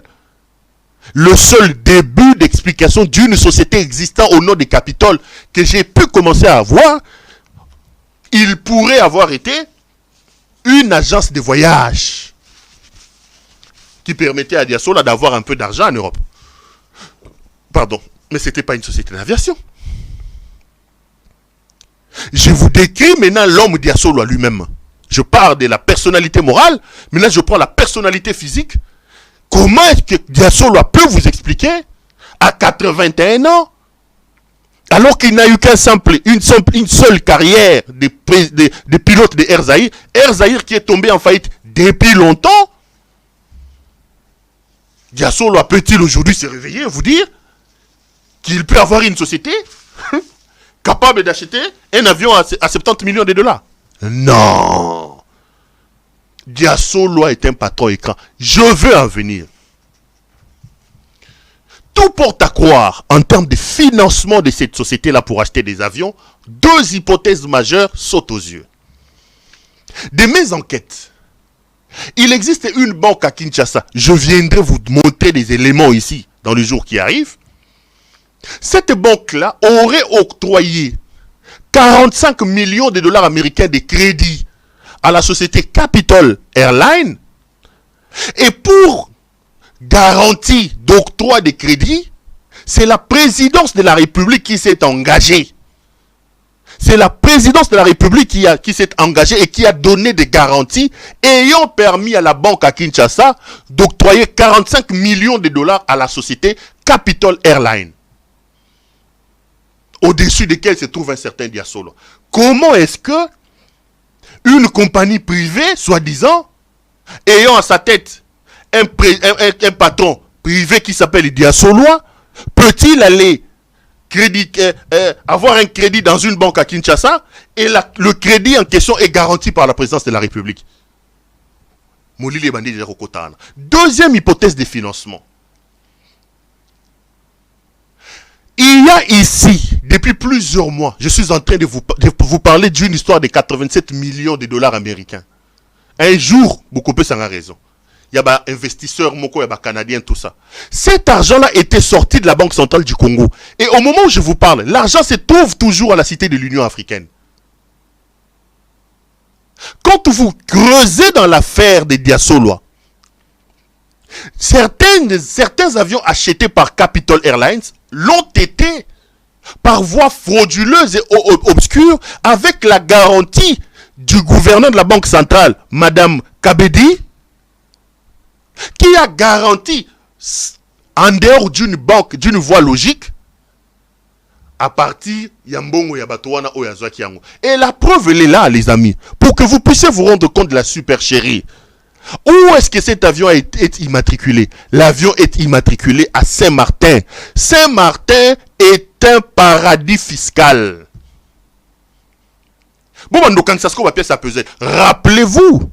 Le seul début d'explication d'une société existant au nom des Capitole que j'ai pu commencer à avoir, il pourrait avoir été une agence de voyage qui permettait à Diasolo d'avoir un peu d'argent en Europe. Pardon, mais ce n'était pas une société d'aviation. Je vous décris maintenant l'homme Diasolo à lui-même. Je parle de la personnalité morale, maintenant je prends la personnalité physique. Comment est-ce que Diasolo a pu vous expliquer à 81 ans, alors qu'il n'a eu une seule carrière de pilote de Air Zahir qui est tombé en faillite depuis longtemps? Diasolo peut-il aujourd'hui se réveiller et vous dire qu'il peut avoir une société capable d'acheter un avion à 70 millions de dollars? Non. Diasolo est un patron écran. Je veux en venir. Tout porte à croire, en termes de financement de cette société-là pour acheter des avions, deux hypothèses majeures sautent aux yeux. De mes enquêtes, il existe une banque à Kinshasa. Je viendrai vous montrer des éléments ici, dans le jour qui arrive. Cette banque-là aurait octroyé 45 millions de dollars américains de crédit à la société Capitol Airlines. Et pour garantie d'octroi de crédit, c'est la présidence de la République qui s'est engagée. C'est la présidence de la République qui s'est engagée et qui a donné des garanties ayant permis à la banque à Kinshasa d'octroyer 45 millions de dollars à la société Capitol Airlines, au-dessus desquels se trouve un certain Diasolo. Comment est-ce que une compagnie privée, soi-disant, ayant à sa tête un patron privé qui s'appelle Diasolo, peut-il aller avoir un crédit dans une banque à Kinshasa et le crédit en question est garanti par la présidence de la République. Deuxième hypothèse de financement. Il y a ici, depuis plusieurs mois, je suis en train de vous parler d'une histoire de 87 millions de dollars américains. Un jour, vous coupez sans raison. Il y a des investisseurs, il y a des Canadiens, tout ça. Cet argent-là était sorti de la Banque centrale du Congo. Et au moment où je vous parle, l'argent se trouve toujours à la Cité de l'Union africaine. Quand vous creusez dans l'affaire des Diasolois, certains avions achetés par Capitol Airlines l'ont été par voie frauduleuse et obscure avec la garantie du gouverneur de la Banque centrale, Madame Kabedi, qui a garanti en dehors d'une banque, d'une voie logique, à partir Yambongo Yabatoana ou Yazwakiango. Et la preuve, elle est là, les amis, pour que vous puissiez vous rendre compte de la supercherie. Où est-ce que cet avion est immatriculé? L'avion est immatriculé à Saint-Martin. Saint-Martin est un paradis fiscal. Rappelez-vous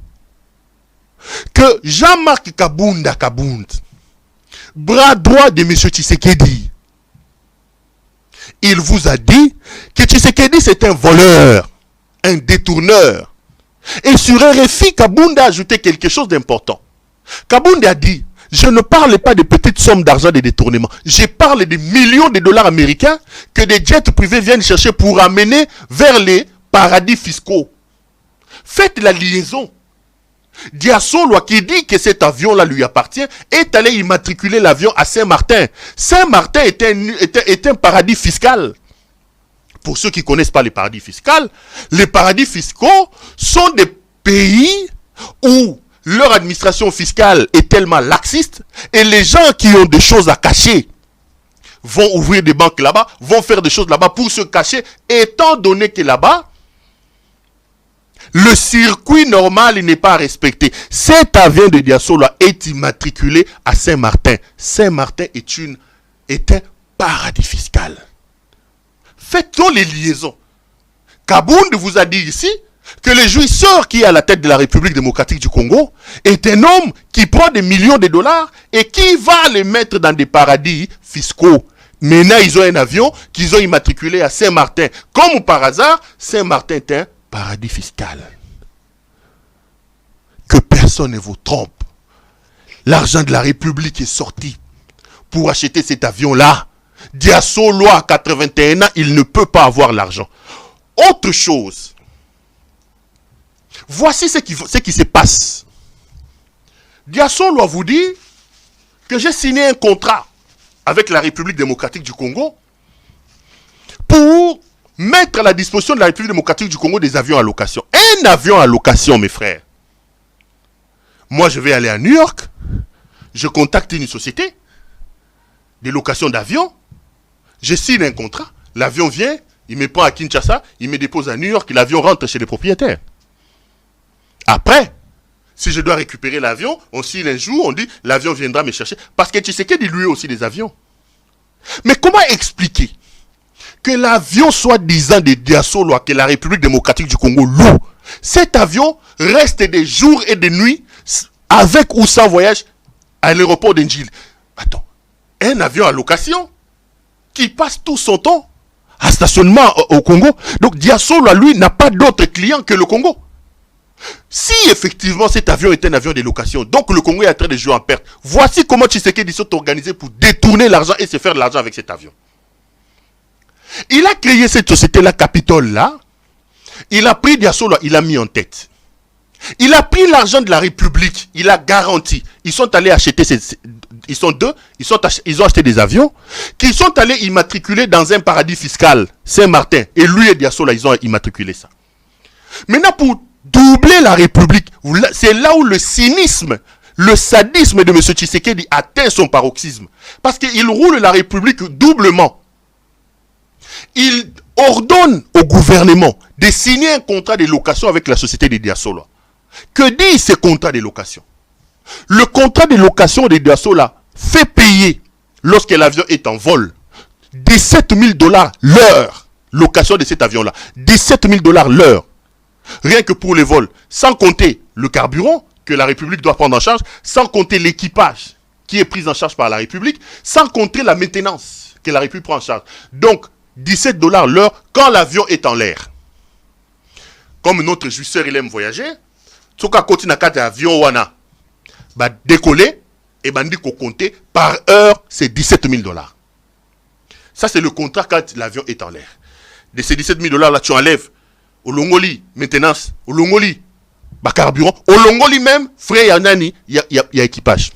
que Jean-Marc Kabunda, bras droit de M. Tshisekedi, il vous a dit que Tshisekedi c'est un voleur, un détourneur. Et sur RFI, Kabunda a ajouté quelque chose d'important. Kabunda a dit, je ne parle pas de petites sommes d'argent de détournement. Je parle de millions de dollars américains que des jets privés viennent chercher pour amener vers les paradis fiscaux. Faites la liaison. Diasolo qui dit que cet avion-là lui appartient est allé immatriculer l'avion à Saint-Martin. Saint-Martin est un paradis fiscal. Pour ceux qui ne connaissent pas les paradis fiscaux sont des pays où leur administration fiscale est tellement laxiste et les gens qui ont des choses à cacher vont ouvrir des banques là-bas, vont faire des choses là-bas pour se cacher, étant donné que là-bas, le circuit normal n'est pas respecté. Cet avion de Diasolo est immatriculé à Saint-Martin. Saint-Martin est un paradis fiscal. Faites-on les liaisons. Kabund vous a dit ici que le jouisseur qui est à la tête de la République démocratique du Congo est un homme qui prend des millions de dollars et qui va les mettre dans des paradis fiscaux. Maintenant, ils ont un avion qu'ils ont immatriculé à Saint-Martin. Comme par hasard, Saint-Martin est un paradis fiscal. Que personne ne vous trompe. L'argent de la République est sorti pour acheter cet avion-là. Diasolo à 81 ans, il ne peut pas avoir l'argent. Autre chose. Voici ce qui se passe. Diasolo vous dit que j'ai signé un contrat avec la République démocratique du Congo pour mettre à la disposition de la République démocratique du Congo des avions à location. Un avion à location, mes frères. Moi, je vais aller à New York. Je contacte une société de location d'avions. Je signe un contrat. L'avion vient, il me prend à Kinshasa, il me dépose à New York, l'avion rentre chez les propriétaires. Après, si je dois récupérer l'avion, on signe un jour, on dit l'avion viendra me chercher. Parce que tu sais qu'il lui aussi des avions. Mais comment expliquer que l'avion soi-disant de Diasolo que la République démocratique du Congo loue, cet avion reste des jours et des nuits avec ou sans voyage à l'aéroport d'Enjil? Attends, un avion à location qui passe tout son temps à stationnement au Congo. Donc Diasolo, lui, n'a pas d'autre client que le Congo. Si effectivement cet avion est un avion de location, donc le Congo est en train de jouer en perte, voici comment Tshisekedi s'est organisé pour détourner l'argent et se faire de l'argent avec cet avion. Il a créé cette société-là, Capitol-là. Il a pris Diasolo, il a mis en tête. Il a pris l'argent de la République, il a garanti. Ils sont allés acheter, ils ont acheté des avions, qu'ils sont allés immatriculer dans un paradis fiscal, Saint-Martin. Et lui et Diasolo, ils ont immatriculé ça. Maintenant, pour doubler la République, c'est là où le cynisme, le sadisme de M. Tshisekedi atteint son paroxysme. Parce qu'il roule la République doublement. Il ordonne au gouvernement de signer un contrat de location avec la société de Diasolo. Que dit ce contrat de location? Le contrat de location de Diasolo fait payer lorsque l'avion est en vol 17 000 $ l'heure. Location de cet avion-là. 17 000 $ l'heure. Rien que pour les vols. Sans compter le carburant que la République doit prendre en charge. Sans compter l'équipage qui est pris en charge par la République. Sans compter la maintenance que la République prend en charge. Donc, 17 $ l'heure quand l'avion est en l'air. Comme notre jouisseur, il aime voyager. Tsoka koti na kati avion wana. Bah décoller. Et bandi ko compter par heure, c'est 17 000 $. Ça, c'est le contrat quand l'avion est en l'air. De ces 17 000 $ là, tu enlèves au Longoli, maintenance, au Longoli, bah carburant, au Longoli même, frais yanani, il y a équipage.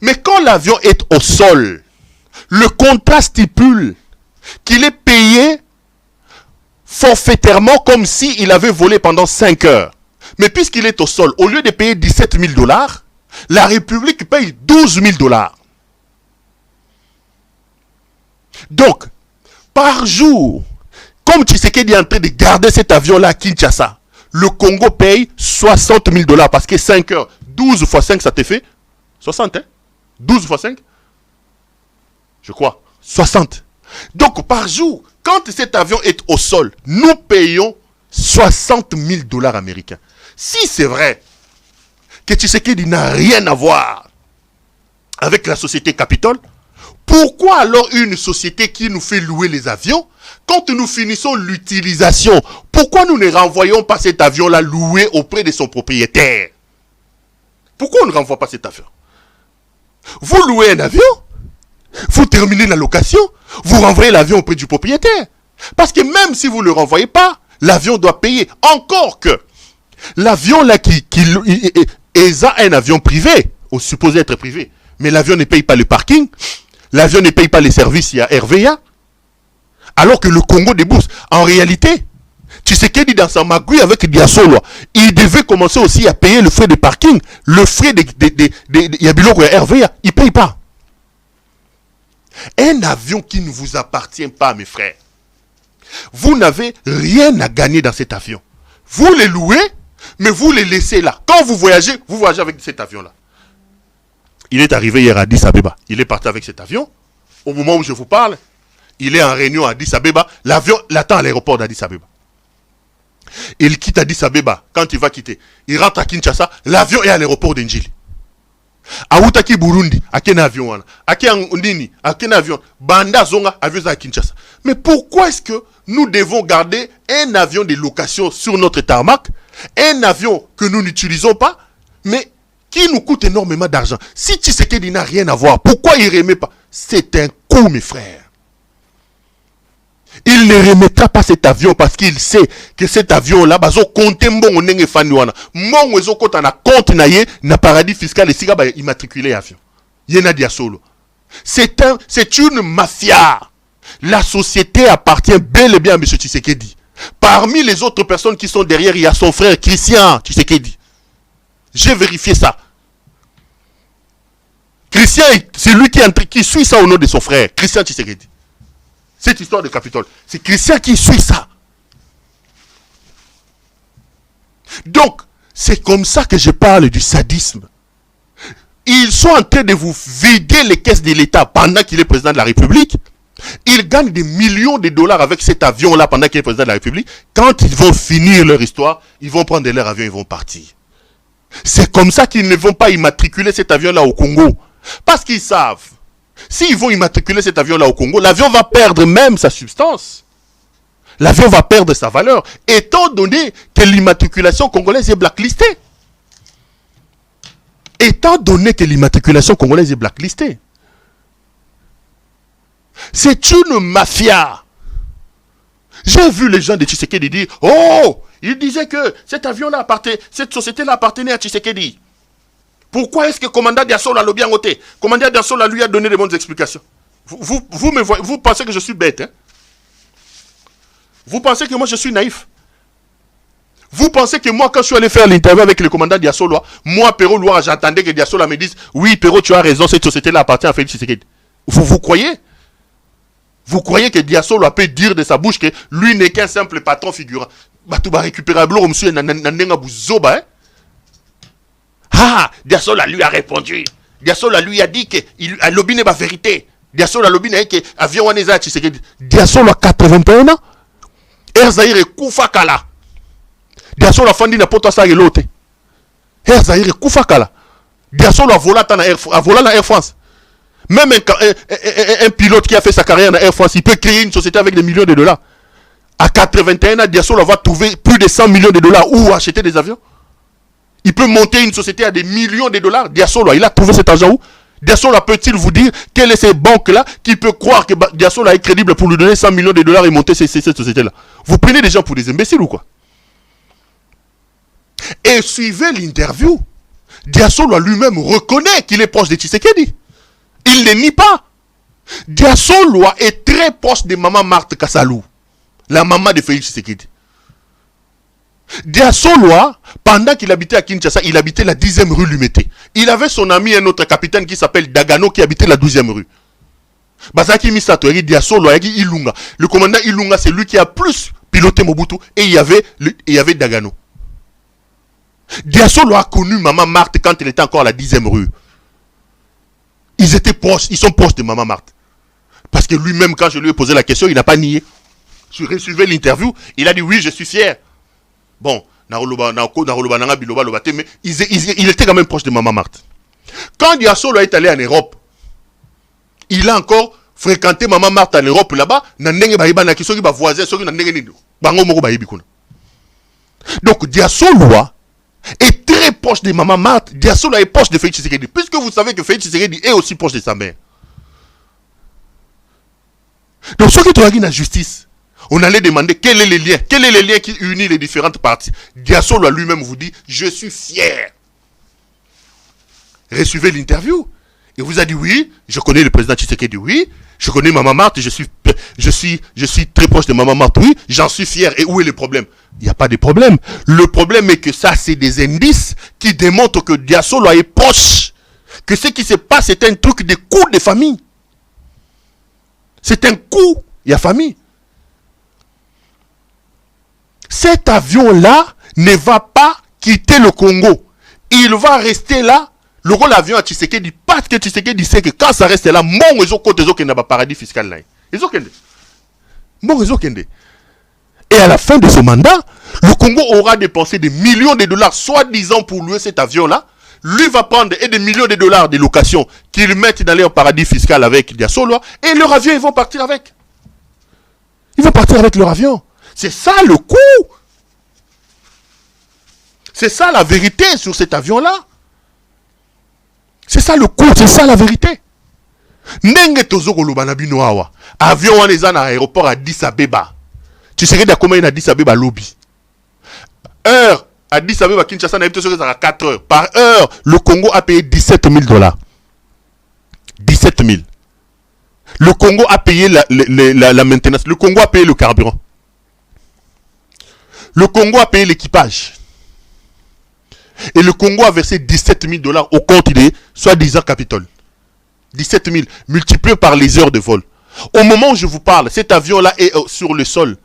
Mais quand l'avion est au sol, le contrat stipule qu'il est payé forfaitairement comme s'il avait volé pendant 5 heures. Mais puisqu'il est au sol, au lieu de payer 17 000 $, la République paye 12 000 $. Donc, par jour, comme Tshisekedi est en train de garder cet avion-là à Kinshasa, le Congo paye 60 000 $ parce que 5 heures, 12 fois 5, ça te fait 60, hein? 12 fois 5? Je crois, 60. Donc, par jour, quand cet avion est au sol, nous payons 60 000 $ américains. Si c'est vrai que Tshisekedi n'a rien à voir avec la société Capitole, pourquoi alors une société qui nous fait louer les avions, quand nous finissons l'utilisation, pourquoi nous ne renvoyons pas cet avion-là loué auprès de son propriétaire? Pourquoi on ne renvoie pas cet avion? Vous louez un avion, vous terminez la location, vous renvoyez l'avion auprès du propriétaire. Parce que même si vous ne le renvoyez pas, l'avion doit payer. Encore que l'avion là ESA un avion privé, supposé être privé, mais l'avion ne paye pas le parking, l'avion ne paye pas les services, il y a RVA, alors que le Congo débourse. En réalité, Tshisekedi dans sa magouille avec Diasolo, il devait commencer aussi à payer le frais de parking, le frais de Yabiloko et RVA, il ne paye pas. Un avion qui ne vous appartient pas, mes frères, vous n'avez rien à gagner dans cet avion. Vous les louez, mais vous les laissez là. Quand vous voyagez avec cet avion-là. Il est arrivé hier à Addis Abeba. Il est parti avec cet avion. Au moment où je vous parle, il est en réunion à Addis Abeba. L'avion l'attend à l'aéroport d'Addis Abeba. Il quitte Addis Abeba. Quand il va quitter, il rentre à Kinshasa. L'avion est à l'aéroport d'Njili. Aoutaki Burundi, à quel avion? À quel avion? Banda Zonga, avion à Kinshasa. Mais pourquoi est-ce que nous devons garder un avion de location sur notre tarmac, un avion que nous n'utilisons pas, mais qui nous coûte énormément d'argent? Si Tshisekedi n'a rien à voir, pourquoi il ne remet pas? C'est un coup, mes frères. Il ne remettra pas cet avion parce qu'il sait que cet avion-là, bazo compte mbongo nenge faniwana. Mbongo ezo kota na compte na ye, na paradis fiscal et siga ba immatriculé avion. Yena Diasolo. C'est une mafia. La société appartient bel et bien à M. Tshisekedi. Parmi les autres personnes qui sont derrière, il y a son frère Christian Tshisekedi. J'ai vérifié ça. Christian, c'est lui qui suit ça au nom de son frère, Christian Tshisekedi. Cette histoire de Capitole, c'est Christian qui suit ça. Donc, c'est comme ça que je parle du sadisme. Ils sont en train de vous vider les caisses de l'État pendant qu'il est président de la République. Ils gagnent des millions de dollars avec cet avion-là pendant qu'il est président de la République. Quand ils vont finir leur histoire, ils vont prendre leur avion et ils vont partir. C'est comme ça qu'ils ne vont pas immatriculer cet avion-là au Congo. Parce qu'ils savent, s'ils vont immatriculer cet avion-là au Congo, l'avion va perdre même sa substance. L'avion va perdre sa valeur, étant donné que l'immatriculation congolaise est blacklistée. Étant donné que l'immatriculation congolaise est blacklistée. C'est une mafia. J'ai vu les gens de Tshisekedi dire, oh, ils disaient que cet avion-là cette société-là appartenait à Tshisekedi. Pourquoi est-ce que commandant Diasolo a bien ôté? Commandant Diasolo lui a donné de bonnes explications. Vous pensez que je suis bête, hein? Vous pensez que moi je suis naïf? Vous pensez que moi, quand je suis allé faire l'interview avec le commandant Diasolo, moi, Perrault Loire, j'attendais que Diasolo me dise, oui, Perrault, tu as raison, cette société-là appartient à Félix Tshisekedi. Vous croyez? Vous croyez que Diasolo peut dire de sa bouche que lui n'est qu'un simple patron figurant? Bah, tu vas récupérer le monsieur Nanenga Bouzoba, hein? Ah, Diasolo lui a répondu. Diasolo lui a dit que l'obine n'est pas vérité. Diasolo lobby na que avion wana eza Tshisekedi. Diasolo a 81 ans. Air Zaïre kufa kala. Diasolo a fandi na poto sa gelote. Air Zaïre kufa kala. Diasolo a volé na Air France. Même un pilote qui a fait sa carrière dans Air France, il peut créer une société avec des millions de dollars. À 81 ans, Diasolo va trouver plus de 100 millions de dollars où acheter des avions. Il peut monter une société à des millions de dollars. Diasolo, il a trouvé cet argent où? Diasolo peut-il vous dire quelle est ces banques-là qui peut croire que Diasolo est crédible pour lui donner 100 millions de dollars et monter cette société-là? Vous prenez des gens pour des imbéciles ou quoi? Et suivez l'interview. Diasolo lui-même reconnaît qu'il est proche de Tshisekedi. Il ne nie pas. Diasolo est très proche de maman Marthe Kassalou, la maman de Félix Tshisekedi. Diasolo, pendant qu'il habitait à Kinshasa, il habitait la 10e rue Lumété. Il avait son ami, un autre capitaine qui s'appelle Dagano, qui habitait la 12e rue. Bazaki Misatori, Diasolo, Ilunga. Le commandant Ilunga, c'est lui qui a plus piloté Mobutu. Et il y avait Dagano. Diasolo a connu maman Marthe quand il était encore à la 10e rue. Ils étaient proches, ils sont proches de maman Marthe. Parce que lui-même, quand je lui ai posé la question, il n'a pas nié. Je suivais l'interview, il a dit oui, je suis fier. Bon, mais il était quand même proche de maman Marthe. Quand Diasolo est allé en Europe, il a encore fréquenté maman Marthe en Europe là-bas. Donc Diasolo est très proche de maman Marthe. Diasolo est proche de Félix Tshisekedi. Puisque vous savez que Félix Tshisekedi est aussi proche de sa mère. Donc ceux qui travaillent dans la justice, on allait demander quel est le lien qui unit les différentes parties. Diasolo lui-même vous dit, je suis fier. Recevez l'interview. Il vous a dit oui, je connais le président Tshisekedi, oui, je connais maman Marthe, je suis très proche de maman Marthe, oui, j'en suis fier. Et où est le problème? Il n'y a pas de problème. Le problème est que ça, c'est des indices qui démontrent que Diasolo est proche. Que ce qui se passe, c'est un truc de coup de famille. C'est un coup, il y a famille. Cet avion-là ne va pas quitter le Congo. Il va rester là. Le rôle l'avion à Tshisekedi, parce que Tshisekedi sait que quand ça reste là, mon réseau côté qui n'a pas paradis fiscal là. Mon réseau kende. Et à la fin de ce mandat, le Congo aura dépensé des millions de dollars, soi-disant pour louer cet avion-là. Lui va prendre des millions de dollars de location qu'ils mettent dans leur paradis fiscal avec Diasolo. Et leur avion, ils vont partir avec. Ils vont partir avec leur avion. C'est ça le coup. C'est ça la vérité sur cet avion-là. C'est ça le coup, c'est ça la vérité. Nenge tozo koloba na bino awa. Avion wana eza na aéroport à Addis Abeba. Tu sais que combien il y a Addis Abeba lobby. Heure à Addis Abeba Kinshasa na ebito à 4 heures. Par heure, le Congo a payé 17 000 $. 17 000. Le Congo a payé la maintenance. Le Congo a payé le carburant. Le Congo a payé l'équipage. Et le Congo a versé 17 000 $ au compte des soi-disant Capitole. 17 000 multiplié par les heures de vol. Au moment où je vous parle, cet avion-là est sur le sol.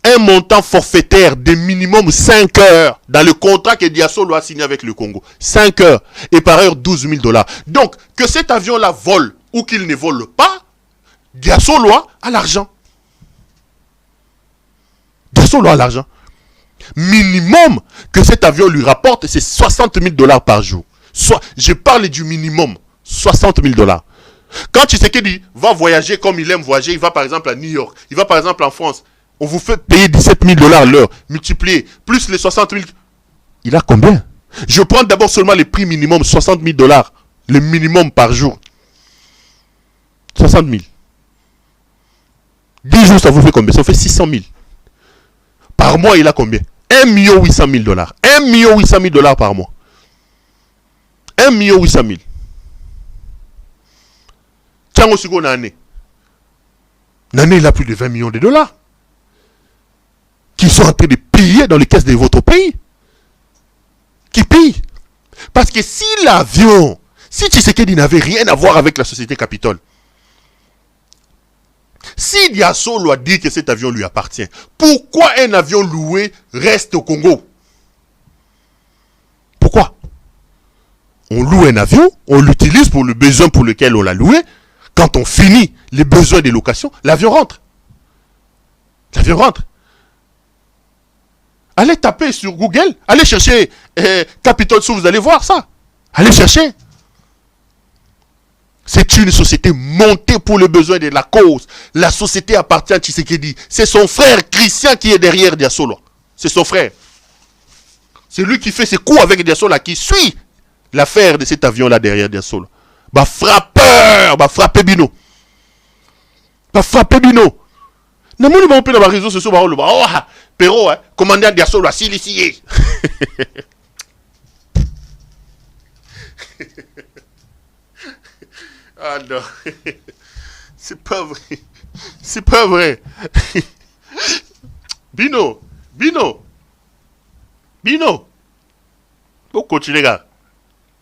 Un montant forfaitaire de minimum 5 heures dans le contrat que Diasolo a signé avec le Congo. 5 heures. Et par heure, 12 000 $. Donc, que cet avion-là vole ou qu'il ne vole pas, Diasolo a l'argent. Diasolo a l'argent. Minimum que cet avion lui rapporte, c'est 60 000 $ par jour. Je parle du minimum, 60 000 $. Quand Tshisekedi va voyager comme il aime voyager, il va par exemple à New York, il va par exemple en France, on vous fait payer 17 000 $ l'heure, multiplié, plus les 60 000. Il a combien? Je prends d'abord seulement les prix minimum, 60 000 $, le minimum par jour. 60 000. 10 jours, ça vous fait combien? Ça fait 600 000. Par mois, il a combien? 1 800 000 $. 1 800 000 $ par mois. 1 800 000. Tiens, aussi qu'on a année. L'année, il a plus de 20 millions de $. Qui sont en train de payer dans les caisses de votre pays. Qui payent. Parce que si l'avion, si Tshisekedi n'avait rien à voir avec la société Capitole, si Diasolo a dit que cet avion lui appartient, pourquoi un avion loué reste au Congo? Pourquoi? On loue un avion, on l'utilise pour le besoin pour lequel on l'a loué. Quand on finit les besoins des locations, l'avion rentre. L'avion rentre. Allez taper sur Google, allez chercher Capitol Sous, vous allez voir ça. Allez chercher. C'est une société montée pour le besoin de la cause. La société appartient à Tshisekedi. C'est son frère Christian qui est derrière Diasolo. C'est son frère. C'est lui qui fait ses coups avec Diasolo, qui suit l'affaire de cet avion-là derrière Diasolo. Bah frappeur, bah frappé Bino. Bah frappé Bino. Non, moi, je vais dans les réseaux sociaux, oh, Perrault, hein, commandant Diasolo, silicié. Ah non, c'est pas vrai. C'est pas vrai. Bino. Faut continuer, gars.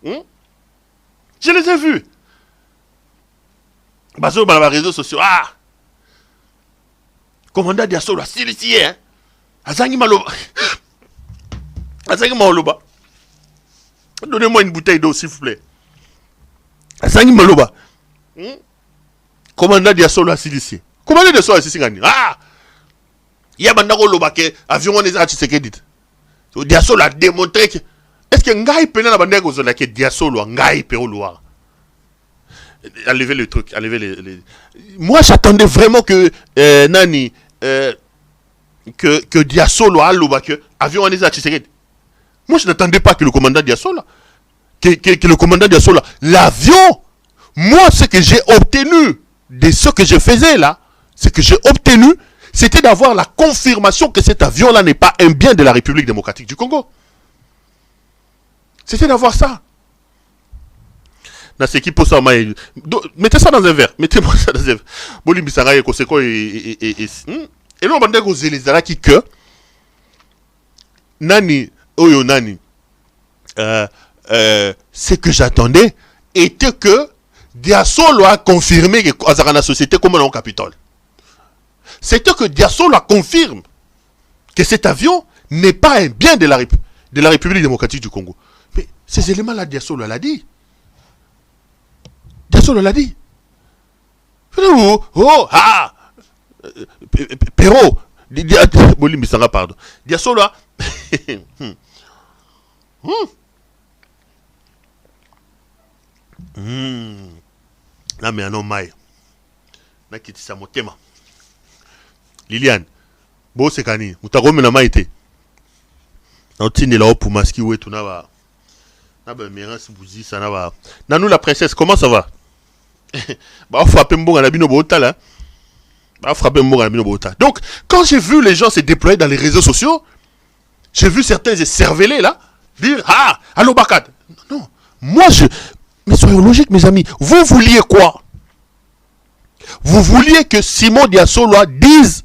Je les ai vus. Bazo, dans les réseaux sociaux, ah! Commandant Diasolo, silicié, hein? Azangi Maloba. Azangi Maloba. Donnez-moi une bouteille d'eau, s'il vous plaît. Azangi Maloba. Commandant Diasolo, silicié. Commandant Diasolo, silicié. Ah! Il y a maintenant Loba que avion on est à Tshisekedi. Diasolo a démontré que. Est-ce que Ngai Pena la bande Gozola que Diasolo, Ngai Perolo. Enlevez le truc, enlevez les. Moi, j'attendais vraiment que Nani. Que Diasolo a Loba que avion on est à Tshisekedi. Moi, je n'attendais pas que le commandant Diasolo. Que le commandant Diasolo. L'avion. Moi, ce que j'ai obtenu de ce que je faisais là, c'était d'avoir la confirmation que cet avion-là n'est pas un bien de la République démocratique du Congo. C'était d'avoir ça. Dans ce qui pose ça, mettez ça dans un verre. Mettez-moi ça dans un verre. Boli Bissara et Koseko et là, on va dire aux Elizaraki que Nani, Oyo Nani, ce que j'attendais était que Diasolo a confirmé que Azarana Société comme un Capitole. C'était que Diasolo confirme que cet avion n'est pas un bien de la République démocratique du Congo. Mais ces éléments-là, Diasolo l'a dit. Diasolo l'a dit. Oh, ah! Perrault, Boli Misanga, pardon. Diasolo a. Là, mais un homme maï. Là, qui est mon thème. Liliane, bon, c'est cani. Vous t'avez mis la maïté. On tient là pour masquer où est tout là. Nanou la princesse, comment ça va? Bah, frapper mon à la bino bota là. Bah, frapper mon à la bino bota. Donc, quand j'ai vu les gens se déployer dans les réseaux sociaux, j'ai vu certains cervelés là dire ah, allô Bakad. Non, moi je. Mais soyons logiques, mes amis. Vous vouliez quoi? Vous vouliez que Simon Diasolo dise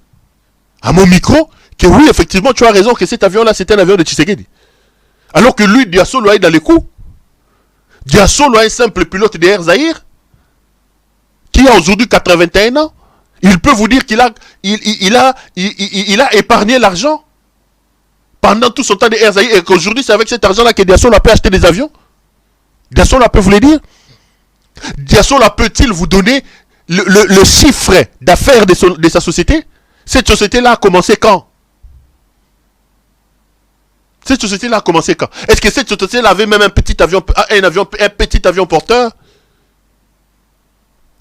à mon micro que oui, effectivement, tu as raison, que cet avion-là, c'était un avion de Tshisekedi. Alors que lui, Diasolo est dans les coups. Diasolo est un simple pilote de Air Zahir qui a aujourd'hui 81 ans. Il peut vous dire qu'il a, il a épargné l'argent pendant tout son temps de Air Zahir et qu'aujourd'hui, c'est avec cet argent-là que Diasolo peut acheter des avions. Diasolo peut vous le dire. Diasolo peut-il vous donner le chiffre d'affaires de sa société? Cette société-là a commencé quand? Cette société-là a commencé quand? Est-ce que cette société-là avait même un petit avion porteur?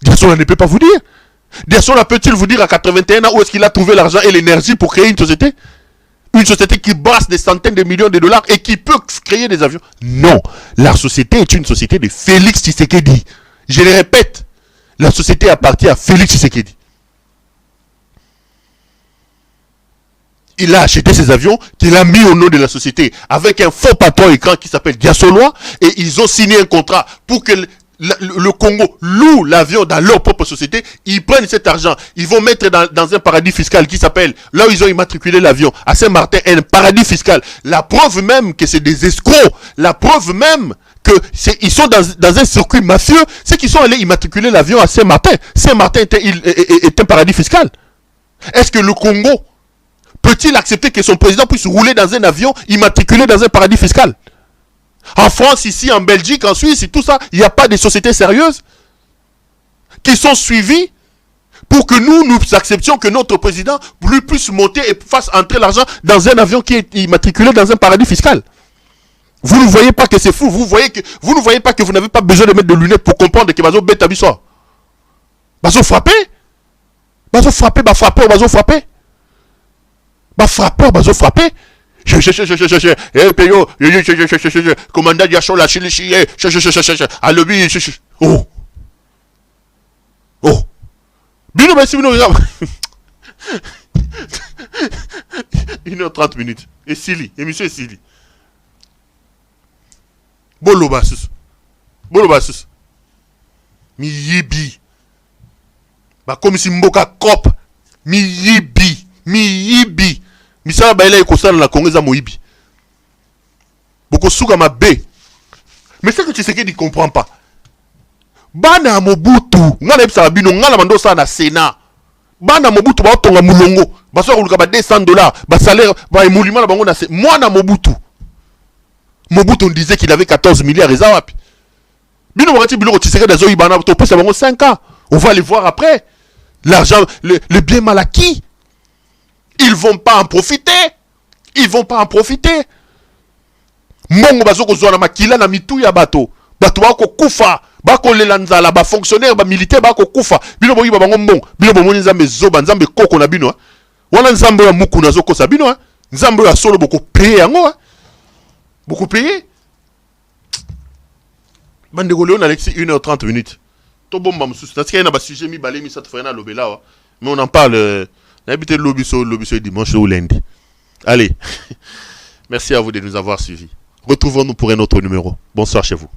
Diasolo ne peut pas vous dire. Diasolo peut-il vous dire à 81 ans où est-ce qu'il a trouvé l'argent et l'énergie pour créer une société? Une société qui brasse des centaines de millions de dollars et qui peut créer des avions? Non. La société est une société de Félix Tshisekedi. Je le répète. La société appartient à Félix Tshisekedi. Il a acheté ces avions qu'il a mis au nom de la société avec un faux patron écran qui s'appelle Diasolo et ils ont signé un contrat pour que le Congo loue l'avion dans leur propre société. Ils prennent cet argent, ils vont mettre dans un paradis fiscal qui s'appelle, là où ils ont immatriculé l'avion, à Saint-Martin, un paradis fiscal. La preuve même que c'est des escrocs, la preuve même qu'ils sont dans un circuit mafieux, c'est qu'ils sont allés immatriculer l'avion à Saint-Martin. Saint-Martin est un paradis fiscal. Est-ce que le Congo peut-il accepter que son président puisse rouler dans un avion immatriculé dans un paradis fiscal? En France, ici, en Belgique, en Suisse et tout ça, il n'y a pas de sociétés sérieuses qui sont suivis pour que nous acceptions que notre président lui puisse monter et fasse entrer l'argent dans un avion qui est immatriculé dans un paradis fiscal. Vous ne voyez pas que c'est fou. Vous ne voyez pas que vous n'avez pas besoin de mettre de lunettes pour comprendre que bazo bête abisso. Bazo frapper. Bazo frapper. Eh peyo, commandant Diachon la chili, à lobby, oh. Bino, merci, Bino, 1h30 minutes. Et Sili, émission Sili. Bolo basus. Mi yibi. Ba comme si mboka cop. Mi yibi. Misala baila ekosala na Congo za moyibi. Boko suka mabe. Mais c'est que tu sais qu'il ne comprend pas. Bana Mobutu, ngana ebisa bino ngana mando sa na Sénat. Bana Mobutu ba otonga mulongo, ba so kuluka ba $200, ba salaire ba emolima na bango na se. Moi na Mobutu. Mobutu on disait qu'il avait 14 milliards eza wapi. Bino wakati biloko Tshisekedi dazo ibana to pesa bango 5 ans. On va les voir après. L'argent, le bien mal acquis. Ils vont pas en profiter. Mongo bazoko zona makila na mitu ya bato. Bato bako kufa. Bako lelanzala ba fonctionnaire ba militaire bako kufa. Bino boyi ba bango mbong. Bino bomoni nzambe zoba nzambe koko na bino. Wana nzambe ya muku na zoko sa bino. Nzambe ya solo boko payer yango. Boko payer. Bande Léon Alexis 1h30 minutes. To bomba mususu. Parce qu'il y a un sujet mi balé mi ça te fait na lobela. Mais on en parle n'habitez l'obiso dimanche ou lundi. Allez. Merci à vous de nous avoir suivis. Retrouvons-nous pour un autre numéro. Bonsoir chez vous.